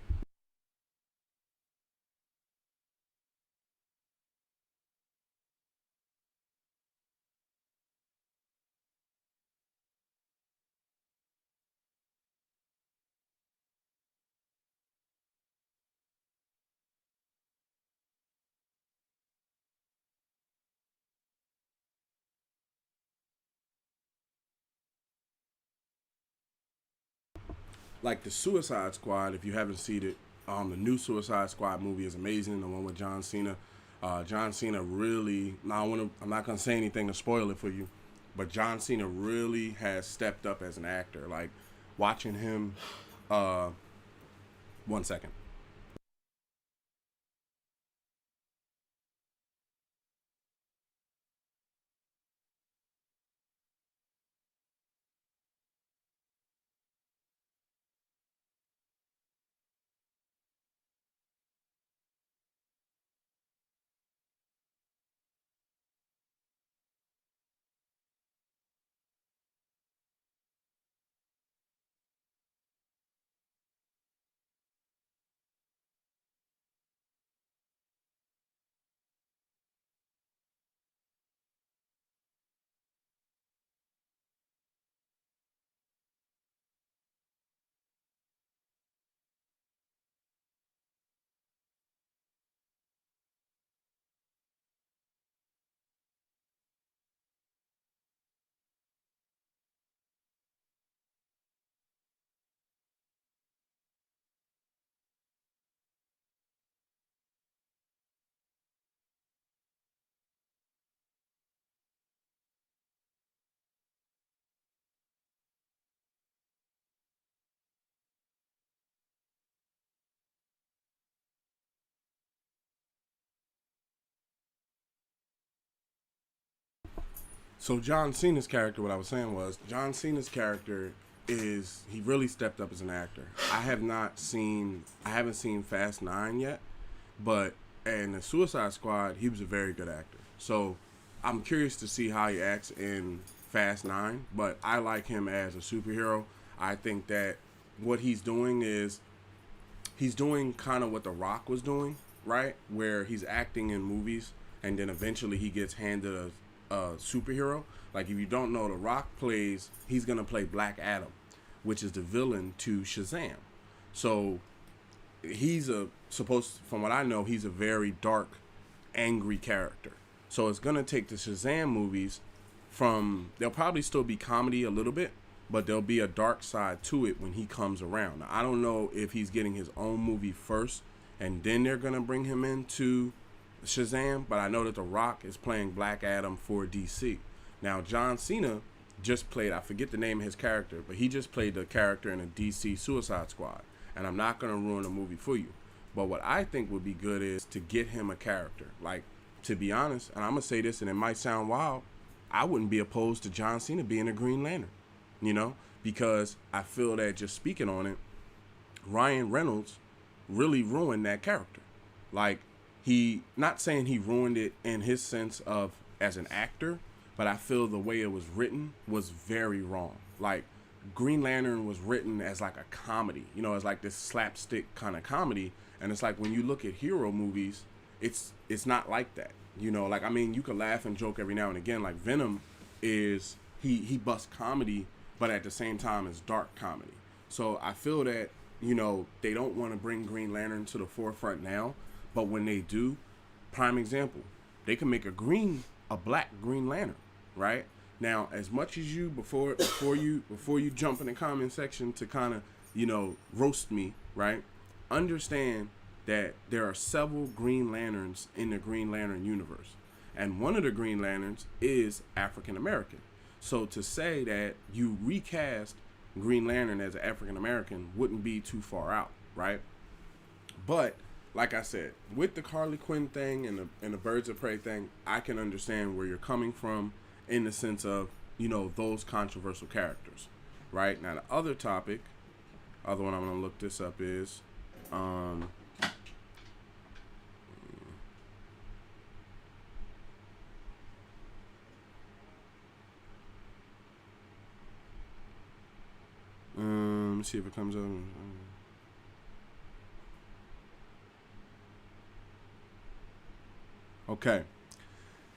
Like the Suicide Squad, if you haven't seen it, the new Suicide Squad movie is amazing. The one with John Cena. John Cena really. Now I'm not gonna say anything to spoil it for you, but John Cena really has stepped up as an actor. Like watching him. 1 second. So John Cena's character, what I was saying was, John Cena's character is, he really stepped up as an actor. I haven't seen Fast 9 yet, but in the Suicide Squad, he was a very good actor. So I'm curious to see how he acts in Fast 9, but I like him as a superhero. I think that what he's doing is he's doing kind of what The Rock was doing, right? Where he's acting in movies and then eventually he gets handed a superhero. Like, if you don't know, The Rock he's going to play Black Adam, which is the villain to Shazam. So from what I know, he's a very dark, angry character. So it's going to take the Shazam movies they'll probably still be comedy a little bit, but there'll be a dark side to it when he comes around. Now, I don't know if he's getting his own movie first and then they're going to bring him into Shazam, but I know that The Rock is playing Black Adam for DC. Now, John Cena just played, I forget the name of his character, but he just played the character in a DC Suicide Squad. And I'm not going to ruin the movie for you. But what I think would be good is to get him a character. Like, to be honest, and I'm going to say this and it might sound wild, I wouldn't be opposed to John Cena being a Green Lantern, because I feel that, just speaking on it, Ryan Reynolds really ruined that character. Like, not saying he ruined it in his sense of as an actor, but I feel the way it was written was very wrong. Like, Green Lantern was written as like a comedy, as like this slapstick kind of comedy. And it's like, when you look at hero movies, it's not like that. Like, I mean, you could laugh and joke every now and again. Like, Venom is, he busts comedy, but at the same time it's dark comedy. So I feel that, they don't want to bring Green Lantern to the forefront now, but when they do, prime example, they can make a black Green Lantern, right? Now, as much as you, before you jump in the comment section to kind of, roast me, right? Understand that there are several Green Lanterns in the Green Lantern universe. And one of the Green Lanterns is African American. So to say that you recast Green Lantern as an African American wouldn't be too far out, right? But like I said, with the Harley Quinn thing and the Birds of Prey thing, I can understand where you're coming from in the sense of, those controversial characters, right? Now, the other one I'm going to look this up is, let's see if it comes up. Okay.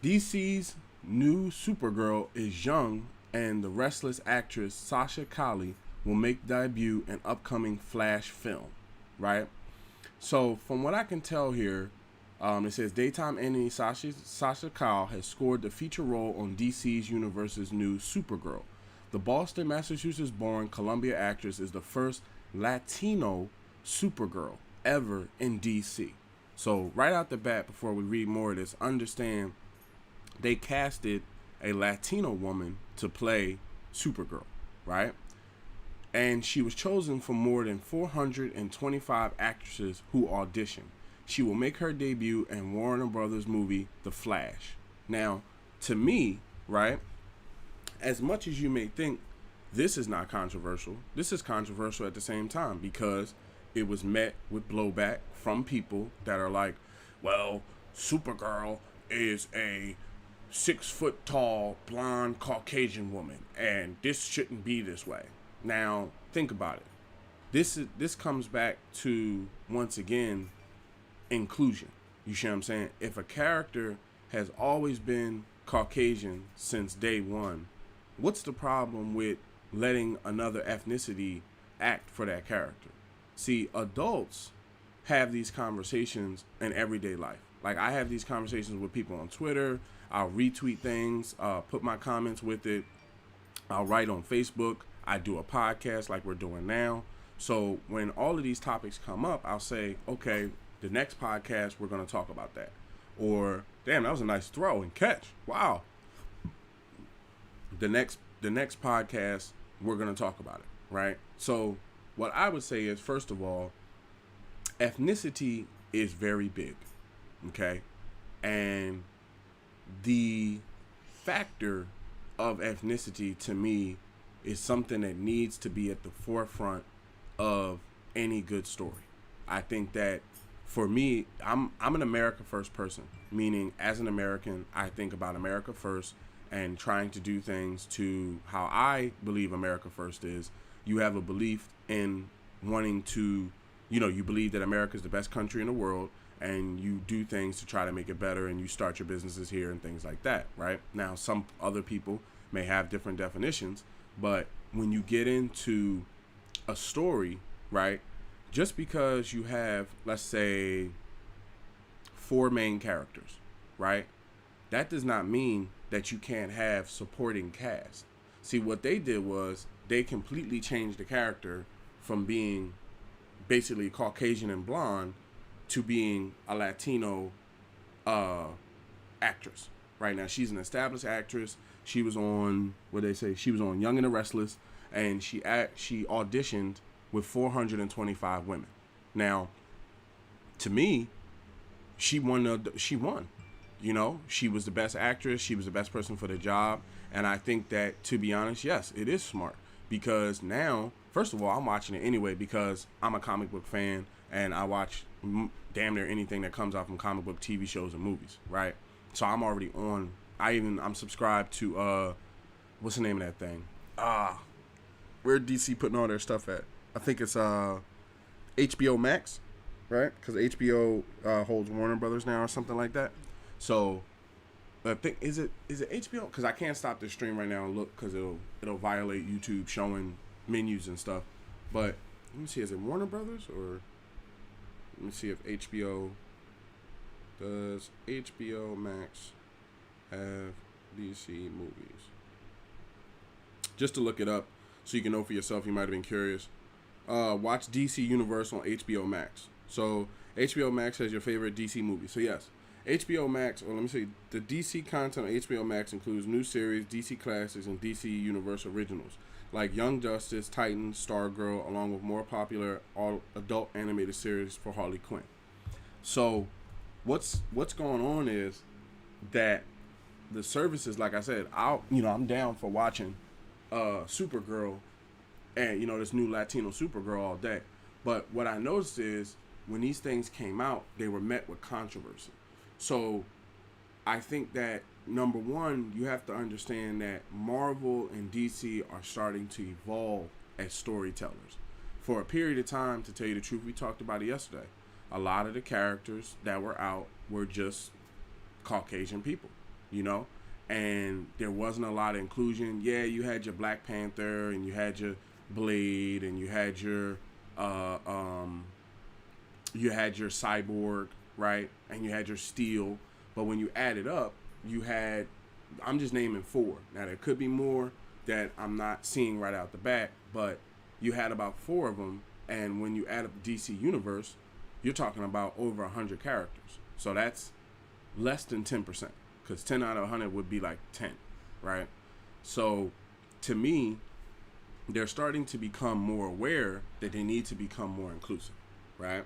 DC's new Supergirl is young, and the restless actress Sasha Calle will make debut in upcoming Flash film, right? So from what I can tell here, it says daytime enemy Sasha Calle has scored the feature role on DC's universe's new Supergirl. The Boston, Massachusetts-born Columbia actress is the first Latino Supergirl ever in DC. So right out the bat, before we read more of this, understand they casted a Latino woman to play Supergirl, right? And she was chosen from more than 425 actresses who auditioned. She will make her debut in Warner Brothers movie, The Flash. Now, to me, right, as much as you may think this is not controversial, this is controversial at the same time because it was met with blowback from people that are like, well, Supergirl is a 6 foot tall, blonde, Caucasian woman, and this shouldn't be this way. Now, think about it. This comes back to, once again, inclusion. You see what I'm saying? If a character has always been Caucasian since day one, what's the problem with letting another ethnicity act for that character? See, adults have these conversations in everyday life. Like, I have these conversations with people on Twitter. I'll retweet things, put my comments with it. I'll write on Facebook. I do a podcast like we're doing now. So when all of these topics come up, I'll say, okay, the next podcast, we're going to talk about that. Or, damn, that was a nice throw and catch. Wow. The next podcast, we're going to talk about it, right? So what I would say is, first of all, ethnicity is very big, okay? And the factor of ethnicity, to me, is something that needs to be at the forefront of any good story. I think that, for me, I'm an America first person, meaning as an American, I think about America first, and trying to do things to how I believe America first is. You have a belief in wanting to, you believe that America is the best country in the world, and you do things to try to make it better, and you start your businesses here and things like that, right? Now, some other people may have different definitions, but when you get into a story, right, just because you have, let's say, 4 main characters, right, that does not mean that you can't have supporting cast. See, what they did was they completely changed the character from being basically Caucasian and blonde to being a Latino actress. Right now, she's an established actress. She was on, she was on Young and the Restless, and she auditioned with 425 women. Now, to me, she won. She was the best actress. She was the best person for the job. And I think that, to be honest, yes, it is smart. Because now, first of all, I'm watching it anyway because I'm a comic book fan and I watch damn near anything that comes out from comic book TV shows and movies, right? So I'm already on. I'm subscribed to, what's the name of that thing? Where DC putting all their stuff at? I think it's HBO Max, right? Because HBO holds Warner Brothers now or something like that. So I think is it HBO? Because I can't stop this stream right now and look because it'll violate YouTube showing menus and stuff. But let me see, is it Warner Brothers or let me see if does HBO Max have DC movies? Just to look it up so you can know for yourself. You might have been curious. Watch DC Universe on HBO Max. So HBO Max has your favorite DC movie. So yes, HBO Max, or let me say, the DC content on HBO Max includes new series, DC classics, and DC Universe originals like Young Justice, Titans, Stargirl, along with more popular adult animated series for Harley Quinn. So what's going on is that the services, like I said, I'm down for watching Supergirl and this new Latino Supergirl all day. But what I noticed is when these things came out, they were met with controversy. So I think that, number one, you have to understand that Marvel and DC are starting to evolve as storytellers. For a period of time, to tell you the truth, we talked about it yesterday, a lot of the characters that were out were just Caucasian people, and there wasn't a lot of inclusion. Yeah, you had your Black Panther, and you had your Blade, and you had your Cyborg, right? And you had your Steel. But when you add it up, you had, I'm just naming 4. Now, there could be more that I'm not seeing right out the bat, but you had about 4 of them. And when you add up the DC universe, you're talking about over 100 characters. So that's less than 10%, because 10 out of 100 would be like 10, right? So to me, they're starting to become more aware that they need to become more inclusive, right?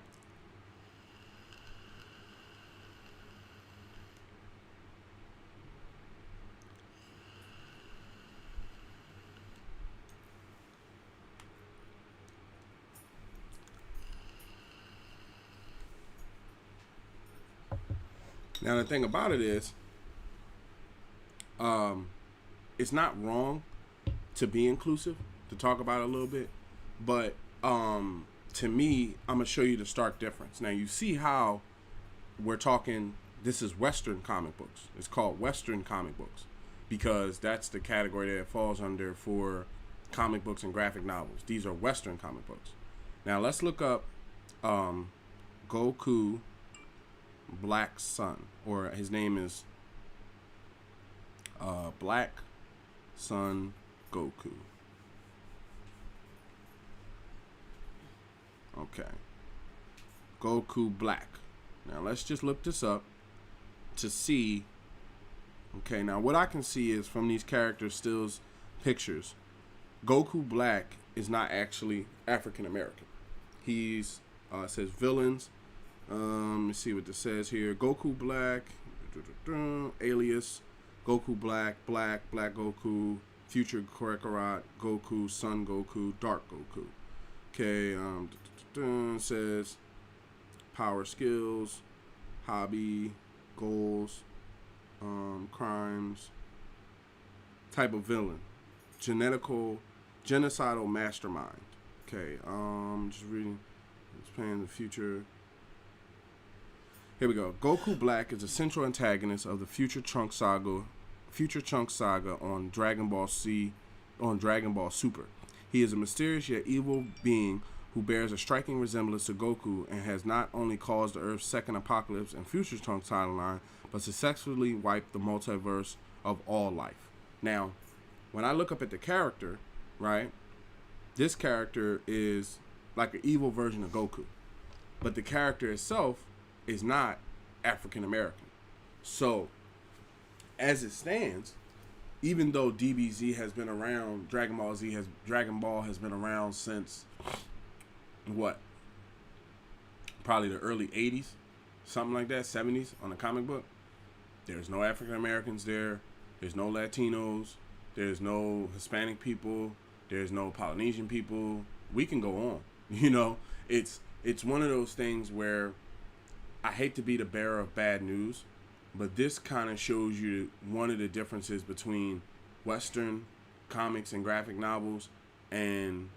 Now, the thing about it is, it's not wrong to be inclusive, to talk about it a little bit, but to me, I'm going to show you the stark difference. Now, you see how we're talking, this is Western comic books. It's called Western comic books because that's the category that it falls under for comic books and graphic novels. These are Western comic books. Now, let's look up Goku Black Sun, or his name is Black Sun Goku. Okay. Goku Black. Now let's just look this up to see. Okay, now what I can see is from these characters, stills, pictures, Goku Black is not actually African American. He's says villains. Let me see what this says here. Goku Black, alias, Goku Black, Black Goku, Future Kakarot, Goku, Sun Goku, Dark Goku. Okay, says power, skills, hobby, goals, crimes, type of villain. Genocidal mastermind. Okay, just reading. It's playing the future. Here we go. Goku Black is the central antagonist of the Future Trunks saga on Dragon Ball Super. He is a mysterious yet evil being who bears a striking resemblance to Goku and has not only caused the Earth's second apocalypse and Future Trunks timeline, but successfully wiped the multiverse of all life. Now, when I look up at the character, right, this character is like an evil version of Goku. But the character itself is not African American. So, as it stands, even though DBZ has been around, Dragon Ball has been around since what? Probably the early 80s, something like that, 70s on the comic book. There's no African Americans there. There's no Latinos. There's no Hispanic people. There's no Polynesian people. We can go on. You know, it's one of those things where I hate to be the bearer of bad news, but this kind of shows you one of the differences between Western comics and graphic novels and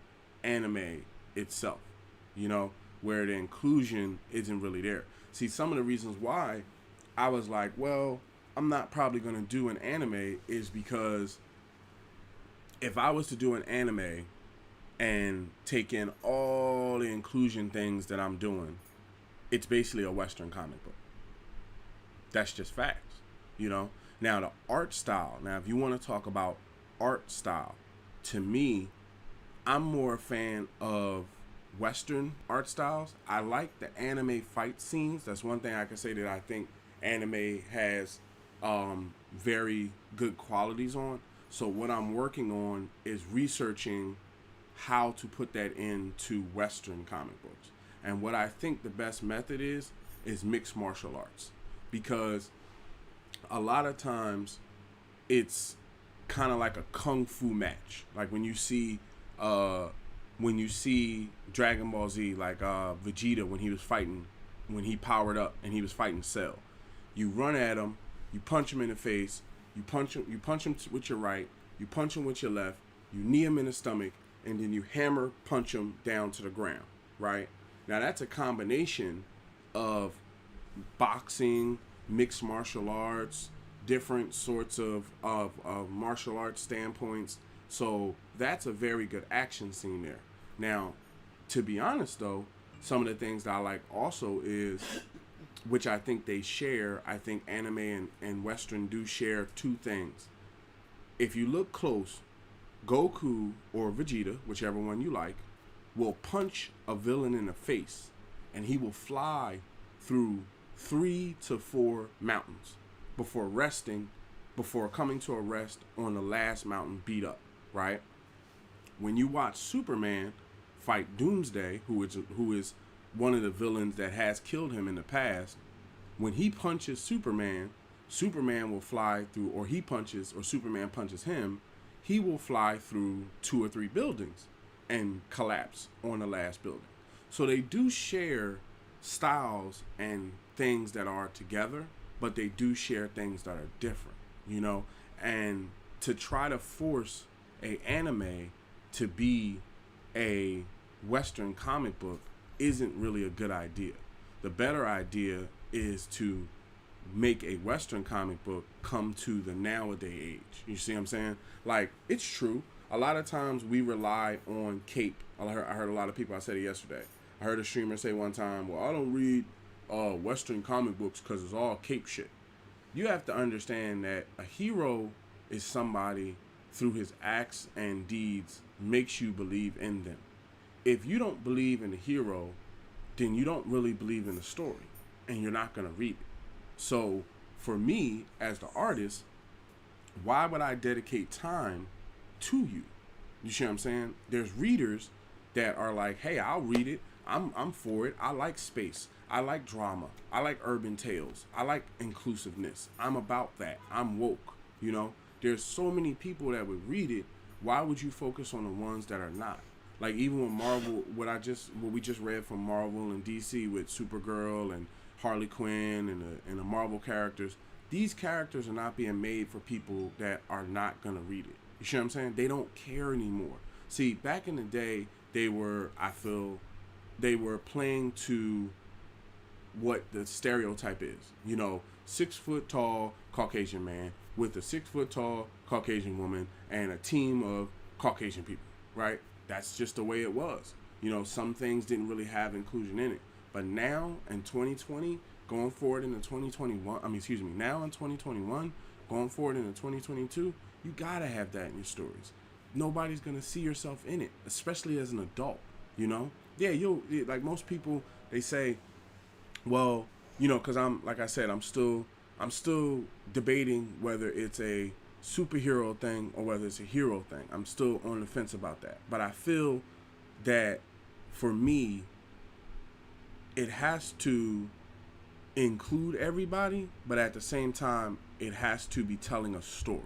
anime itself, you know, where the inclusion isn't really there. See, some of the reasons why I was like, well, I'm not probably going to do an anime is because if I was to do an anime and take in all the inclusion things that I'm doing, it's basically a Western comic book. That's just facts, you know. Now, the art style. Now, if you want to talk about art style, to me, I'm more a fan of Western art styles. I like the anime fight scenes. That's one thing I can say that I think anime has very good qualities on. So what I'm working on is researching how to put that into Western comic books. And what I think the best method is mixed martial arts. Because a lot of times it's kind of like a kung fu match. Like when you see Dragon Ball Z, like Vegeta when he powered up and he was fighting Cell. You run at him, you punch him in the face, you punch him with your right, you punch him with your left, you knee him in the stomach, and then you hammer punch him down to the ground, right? Now that's a combination of boxing, mixed martial arts, different sorts of martial arts standpoints. So that's a very good action scene there. Now, to be honest though, some of the things that I like also is, which I think they share, I think anime and Western do share two things. If you look close, Goku or Vegeta, whichever one you like, will punch a villain in the face and he will fly through 3 to 4 mountains before coming to a rest on the last mountain beat up, right? When you watch Superman fight Doomsday, who is one of the villains that has killed him in the past, when he punches Superman will fly through, or Superman punches him, he will fly through 2 or 3 buildings and collapse on the last building. So they do share styles and things that are together, but they do share things that are different, you know? And to try to force a anime to be a Western comic book isn't really a good idea. The better idea is to make a Western comic book come to the nowadays age. You see what I'm saying? Like, it's true. A lot of times we rely on cape. I heard a lot of people, I said it yesterday. I heard a streamer say one time, well, I don't read Western comic books because it's all cape shit. You have to understand that a hero is somebody through his acts and deeds makes you believe in them. If you don't believe in the hero, then you don't really believe in the story and you're not going to read it. So for me as the artist, why would I dedicate time to you? You see what I'm saying? There's readers that are like, hey, I'll read it. I'm for it. I like space. I like drama. I like urban tales. I like inclusiveness. I'm about that. I'm woke. You know, there's so many people that would read it. Why would you focus on the ones that are not? Like even with Marvel, what we just read from Marvel and DC with Supergirl and Harley Quinn and the Marvel characters, these characters are not being made for people that are not gonna read it. You see what I'm saying? They don't care anymore. See, back in the day, I feel, they were playing to what the stereotype is. 6 foot tall Caucasian man with a 6 foot tall Caucasian woman and a team of Caucasian people, right? That's just the way it was. Some things didn't really have inclusion in it. But now in 2020, going forward into 2021, now in 2021, going forward into 2022, you gotta have that in your stories. Nobody's gonna see yourself in it, especially as an adult. Yeah, like most people, they say, well, because like I said, I'm still debating whether it's a superhero thing or whether it's a hero thing. I'm still on the fence about that. But I feel that for me, it has to include everybody, but at the same time, it has to be telling a story.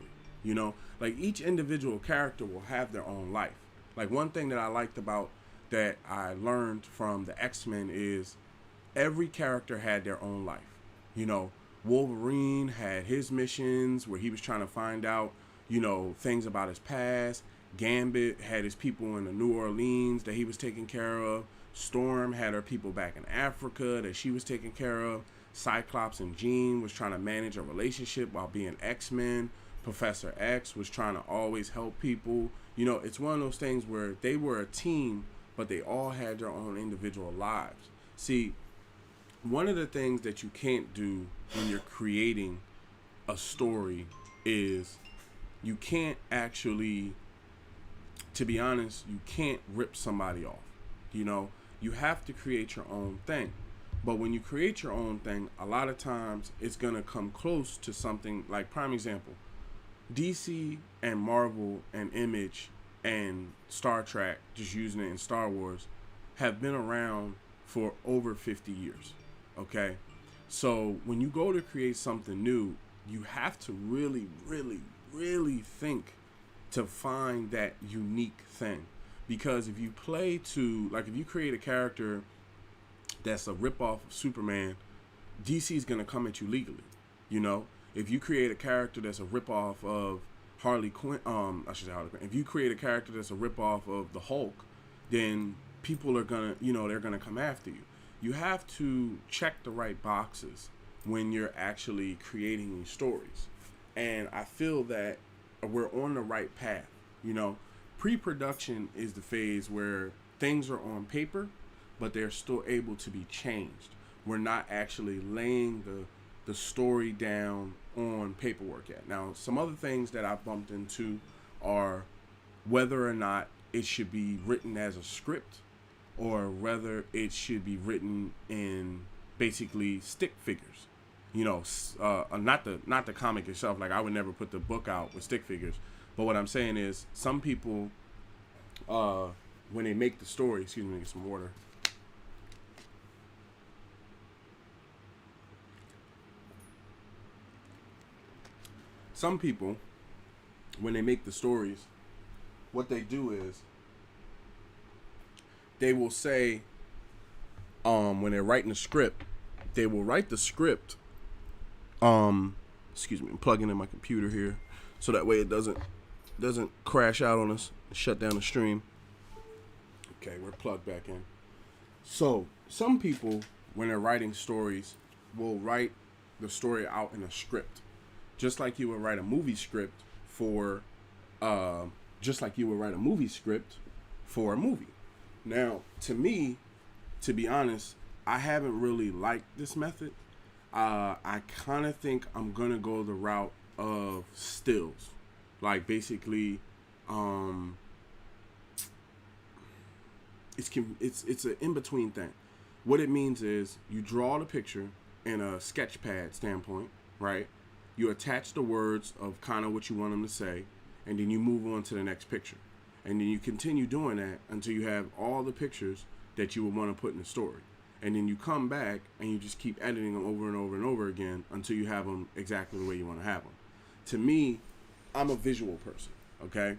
Like each individual character will have their own life. Like one thing that I liked about that I learned from the X-Men is every character had their own life. Wolverine had his missions where he was trying to find out, things about his past. Gambit had his people in the New Orleans that he was taking care of. Storm had her people back in Africa that she was taking care of. Cyclops and Jean was trying to manage a relationship while being X-Men. Professor X was trying to always help people. It's one of those things where they were a team, but they all had their own individual lives. See, one of the things that you can't do when you're creating a story is you can't actually, to be honest, you can't rip somebody off. You have to create your own thing. But when you create your own thing, a lot of times it's going to come close to something like, prime example, DC and Marvel and Image and Star Trek, just using it in Star Wars, have been around for over 50 years. Okay? So when you go to create something new, you have to really, really, really think to find that unique thing. Because if you if you create a character that's a ripoff of Superman, DC's gonna come at you legally. If you create a character that's a ripoff of Harley Quinn, if you create a character that's a ripoff of the Hulk, then people are gonna, they're gonna come after you. You have to check the right boxes when you're actually creating these stories. And I feel that we're on the right path. Pre-production is the phase where things are on paper, but they're still able to be changed. We're not actually laying the story down on paperwork yet. Now, some other things that I've bumped into are whether or not it should be written as a script or whether it should be written in basically stick figures. Not the comic itself. Like, I would never put the book out with stick figures. But what I'm saying is, some people, when they make the story, excuse me, get some water. Some people, when they make the stories, what they do is they will say, when they're writing the script, they will write the script. Excuse me, I'm plugging in my computer here, so that way it doesn't crash out on us, shut down the stream. Okay, we're plugged back in. So some people, when they're writing stories, will write the story out in a script, just like you would write a movie script for, a movie. Now, to me, to be honest, I haven't really liked this method. I kind of think I'm gonna go the route of stills, like basically, it's an in between thing. What it means is you draw the picture in a sketch pad standpoint, right? You attach the words of kind of what you want them to say, and then you move on to the next picture. And then you continue doing that until you have all the pictures that you would want to put in the story. And then you come back and you just keep editing them over and over and over again until you have them exactly the way you want to have them. To me, I'm a visual person, okay?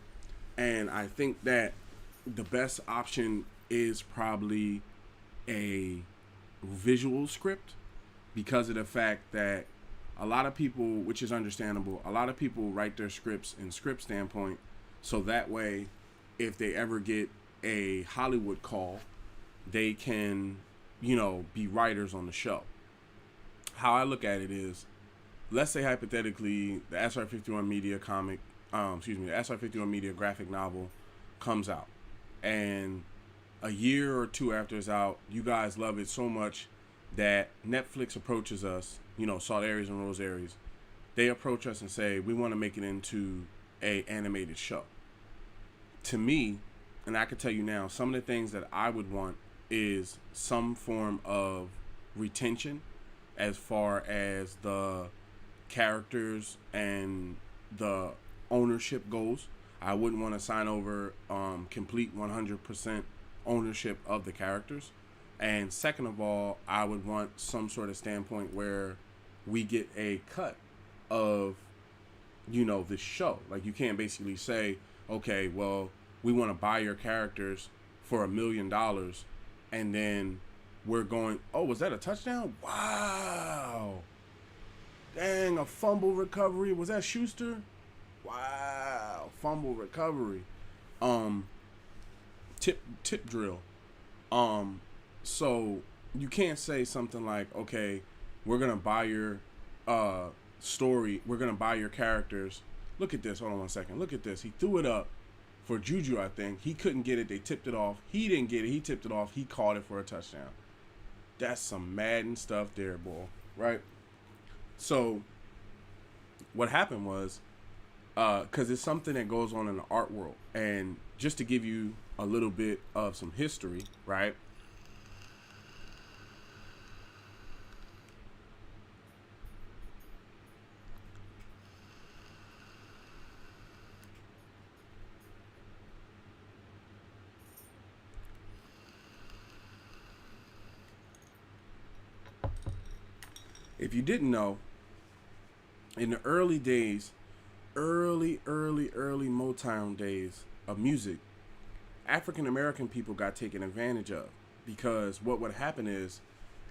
And I think that the best option is probably a visual script, because of the fact that A lot of people, which is understandable, a lot of people write their scripts in script standpoint, so that way, if they ever get a Hollywood call, they can, be writers on the show. How I look at it is, let's say hypothetically, the SR51 Media the SR51 Media graphic novel comes out, and a year or two after it's out, you guys love it so much that Netflix approaches us, Salt Aries and Rose Aries. They approach us and say, we want to make it into a animated show. To me, and I can tell you now, some of the things that I would want is some form of retention as far as the characters and the ownership goes. I wouldn't want to sign over complete 100% ownership of the characters. And second of all, I would want some sort of standpoint where we get a cut of, the show. Like, you can't basically say, okay, well, we want to buy your characters for $1 million, and then we're going, oh, was that a touchdown? Wow. Dang, a fumble recovery. Was that Schuster? Wow. Fumble recovery. Tip drill. So you can't say something like, okay, we're going to buy your story. We're going to buy your characters. Look at this. Hold on one second. Look at this. He threw it up for Juju, I think. He couldn't get it. They tipped it off. He didn't get it. He tipped it off. He caught it for a touchdown. That's some Madden stuff there, boy. Right? So what happened was, because it's something that goes on in the art world. And just to give you a little bit of some history, right? If you didn't know, in the early days, early Motown days of music, African American people got taken advantage of, because what would happen is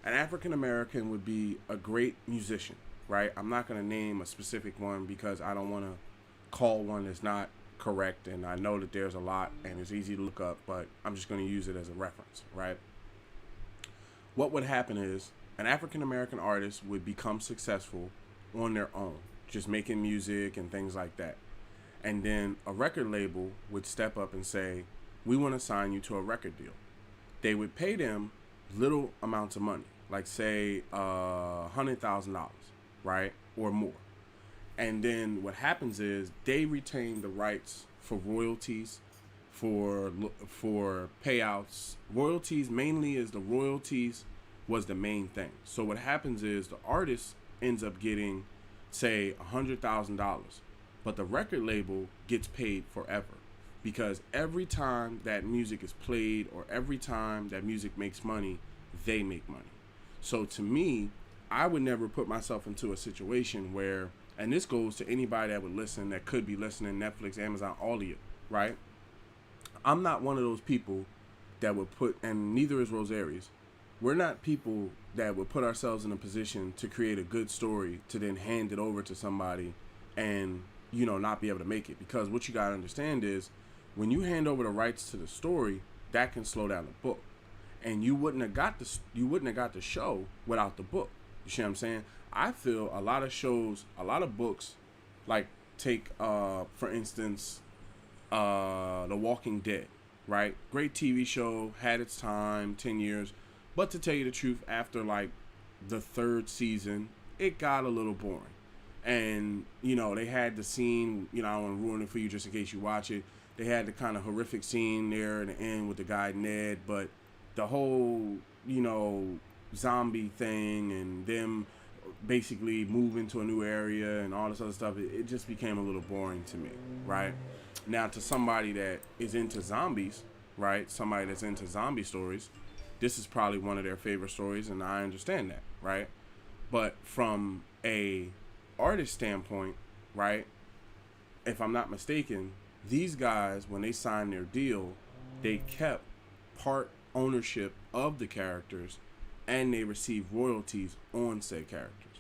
an African American would be a great musician, right? I'm not going to name a specific one because I don't want to call one that's not correct, and I know that there's a lot and it's easy to look up, but I'm just going to use it as a reference, right? What would happen is an African American artist would become successful on their own, just making music and things like that. And then a record label would step up and say, we want to sign you to a record deal. They would pay them little amounts of money, like say $100,000, right, or more. And then what happens is they retain the rights for royalties, for payouts. Royalties mainly is the royalties was the main thing. So what happens is the artist ends up getting, say, $100,000, but the record label gets paid forever, because every time that music is played or every time that music makes money, they make money. So to me, I would never put myself into a situation where, and this goes to anybody that would listen, that could be listening, Netflix, Amazon, all of you, right? I'm not one of those people that would put, and neither is Rose Aries, we're not people that would put ourselves in a position to create a good story to then hand it over to somebody and, not be able to make it. Because what you got to understand is, when you hand over the rights to the story, that can slow down the book. And you wouldn't have got the show without the book. You see what I'm saying? I feel a lot of shows, a lot of books, like take, for instance, The Walking Dead, right? Great TV show, had its time, 10 years. But to tell you the truth, after like the third season, it got a little boring. And, they had the scene, I don't want to ruin it for you just in case you watch it. They had the kind of horrific scene there in the end with the guy Ned. But the whole, zombie thing and them basically moving to a new area and all this other stuff, it just became a little boring to me, right? Now, to somebody that is into zombies, right? Somebody that's into zombie stories, this is probably one of their favorite stories, and I understand that, right? But from a artist standpoint, right, if I'm not mistaken, these guys, when they signed their deal, they kept part ownership of the characters, and they received royalties on said characters.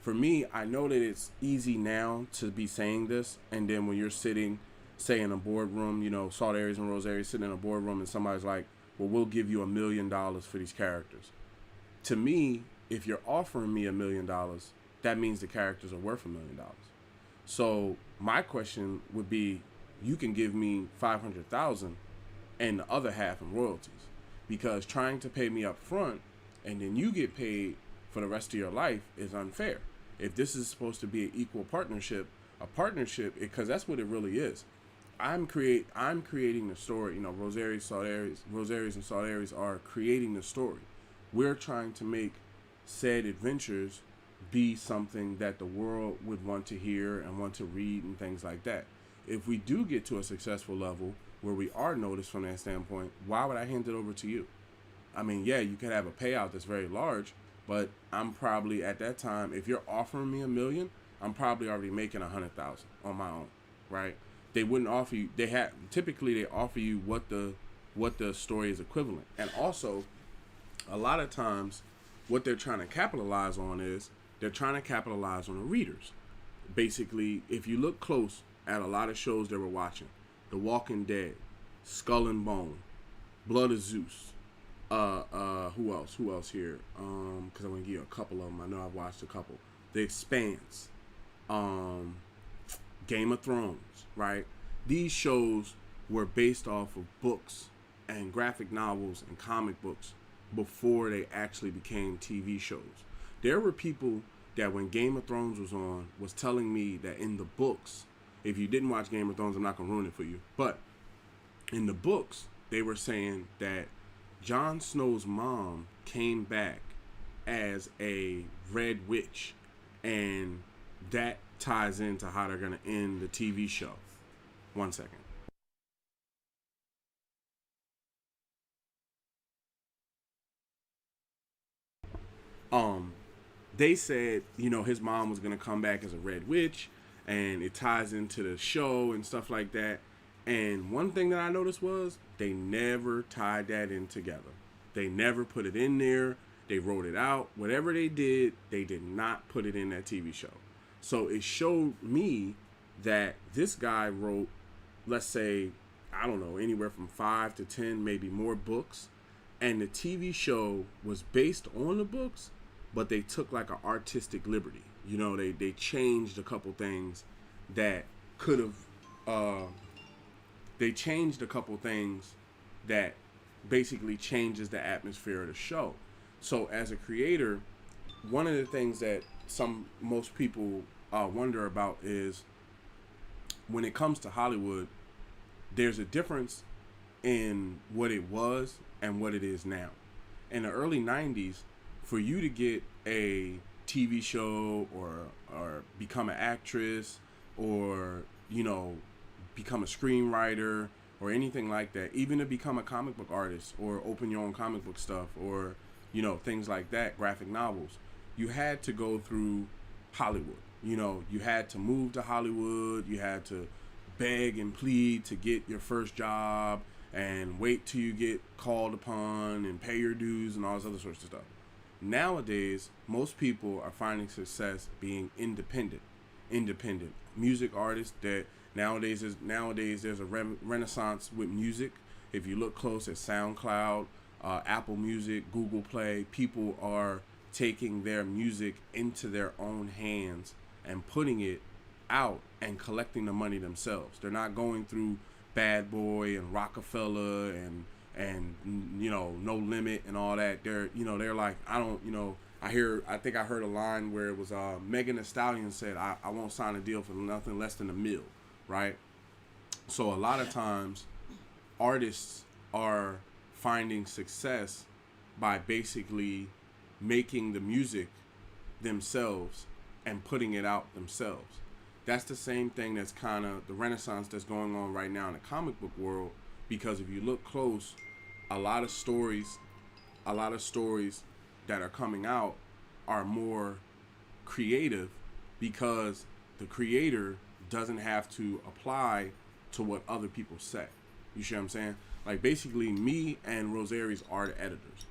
For me, I know that it's easy now to be saying this, and then when you're sitting, say in a boardroom, Salt Aries and Rose Aries sitting in a boardroom, and somebody's like, "Well, we'll give you $1 million for these characters." To me, if you're offering me $1 million, that means the characters are worth $1 million. So my question would be, you can give me 500,000 and the other half in royalties, because trying to pay me up front and then you get paid for the rest of your life is unfair. If this is supposed to be an equal partnership, because that's what it really is. I'm creating the story. Rose Aries and Salt Aries are creating the story. We're trying to make said adventures be something that the world would want to hear and want to read and things like that. If we do get to a successful level where we are noticed from that standpoint, why would I hand it over to you? I mean, yeah, you could have a payout that's very large, but I'm probably at that time, if you're offering me $1 million, I'm probably already making 100,000 on my own, right? They wouldn't offer you. Typically they offer you what the story is equivalent, and also a lot of times what they're trying to capitalize on is they're trying to capitalize on the readers. Basically, if you look close at a lot of shows that we're watching, The Walking Dead, Skull and Bone, Blood of Zeus, who else here? Because I'm gonna give you a couple of them. I know I've watched a couple. The Expanse, Game of Thrones, right? These shows were based off of books and graphic novels and comic books before they actually became TV shows. There were people that when Game of Thrones was on was telling me that in the books, if you didn't watch Game of Thrones, I'm not gonna ruin it for you, but in the books they were saying that Jon Snow's mom came back as a red witch, and that ties into how they're going to end the TV show. 1 second. They said, his mom was going to come back as a red witch, and it ties into the show and stuff like that. And one thing that I noticed was they never tied that in together. They never put it in there. They wrote it out. Whatever they did not put it in that TV show. So it showed me that this guy wrote, let's say, I don't know, anywhere from 5 to 10, maybe more books. And the TV show was based on the books, but they took like an artistic liberty. They changed a couple things that could have, they changed a couple things that basically changes the atmosphere of the show. So as a creator, one of the things that most people wonder about is when it comes to Hollywood, there's a difference in what it was and what it is now. In the early 90s, for you to get a TV show or become an actress or, become a screenwriter or anything like that, even to become a comic book artist or open your own comic book stuff or, things like that, graphic novels, you had to go through Hollywood. You had to move to Hollywood. You had to beg and plead to get your first job and wait till you get called upon and pay your dues and all this other sorts of stuff. Nowadays, most people are finding success being independent music artists. That nowadays there's a renaissance with music. If you look close at SoundCloud, Apple Music, Google Play, people are taking their music into their own hands and putting it out and collecting the money themselves. They're not going through Bad Boy and Rockefeller and No Limit and all that. They're like, I think I heard a line where it was Megan Thee Stallion said, I won't sign a deal for nothing less than $1 million, right? So a lot of times artists are finding success by basically making the music themselves and putting it out themselves. That's the same thing that's kind of the renaissance that's going on right now in the comic book world, because if you look close, a lot of stories that are coming out are more creative because the creator doesn't have to apply to what other people say. You see what I'm saying? Like basically me and Rose Aries are the editors.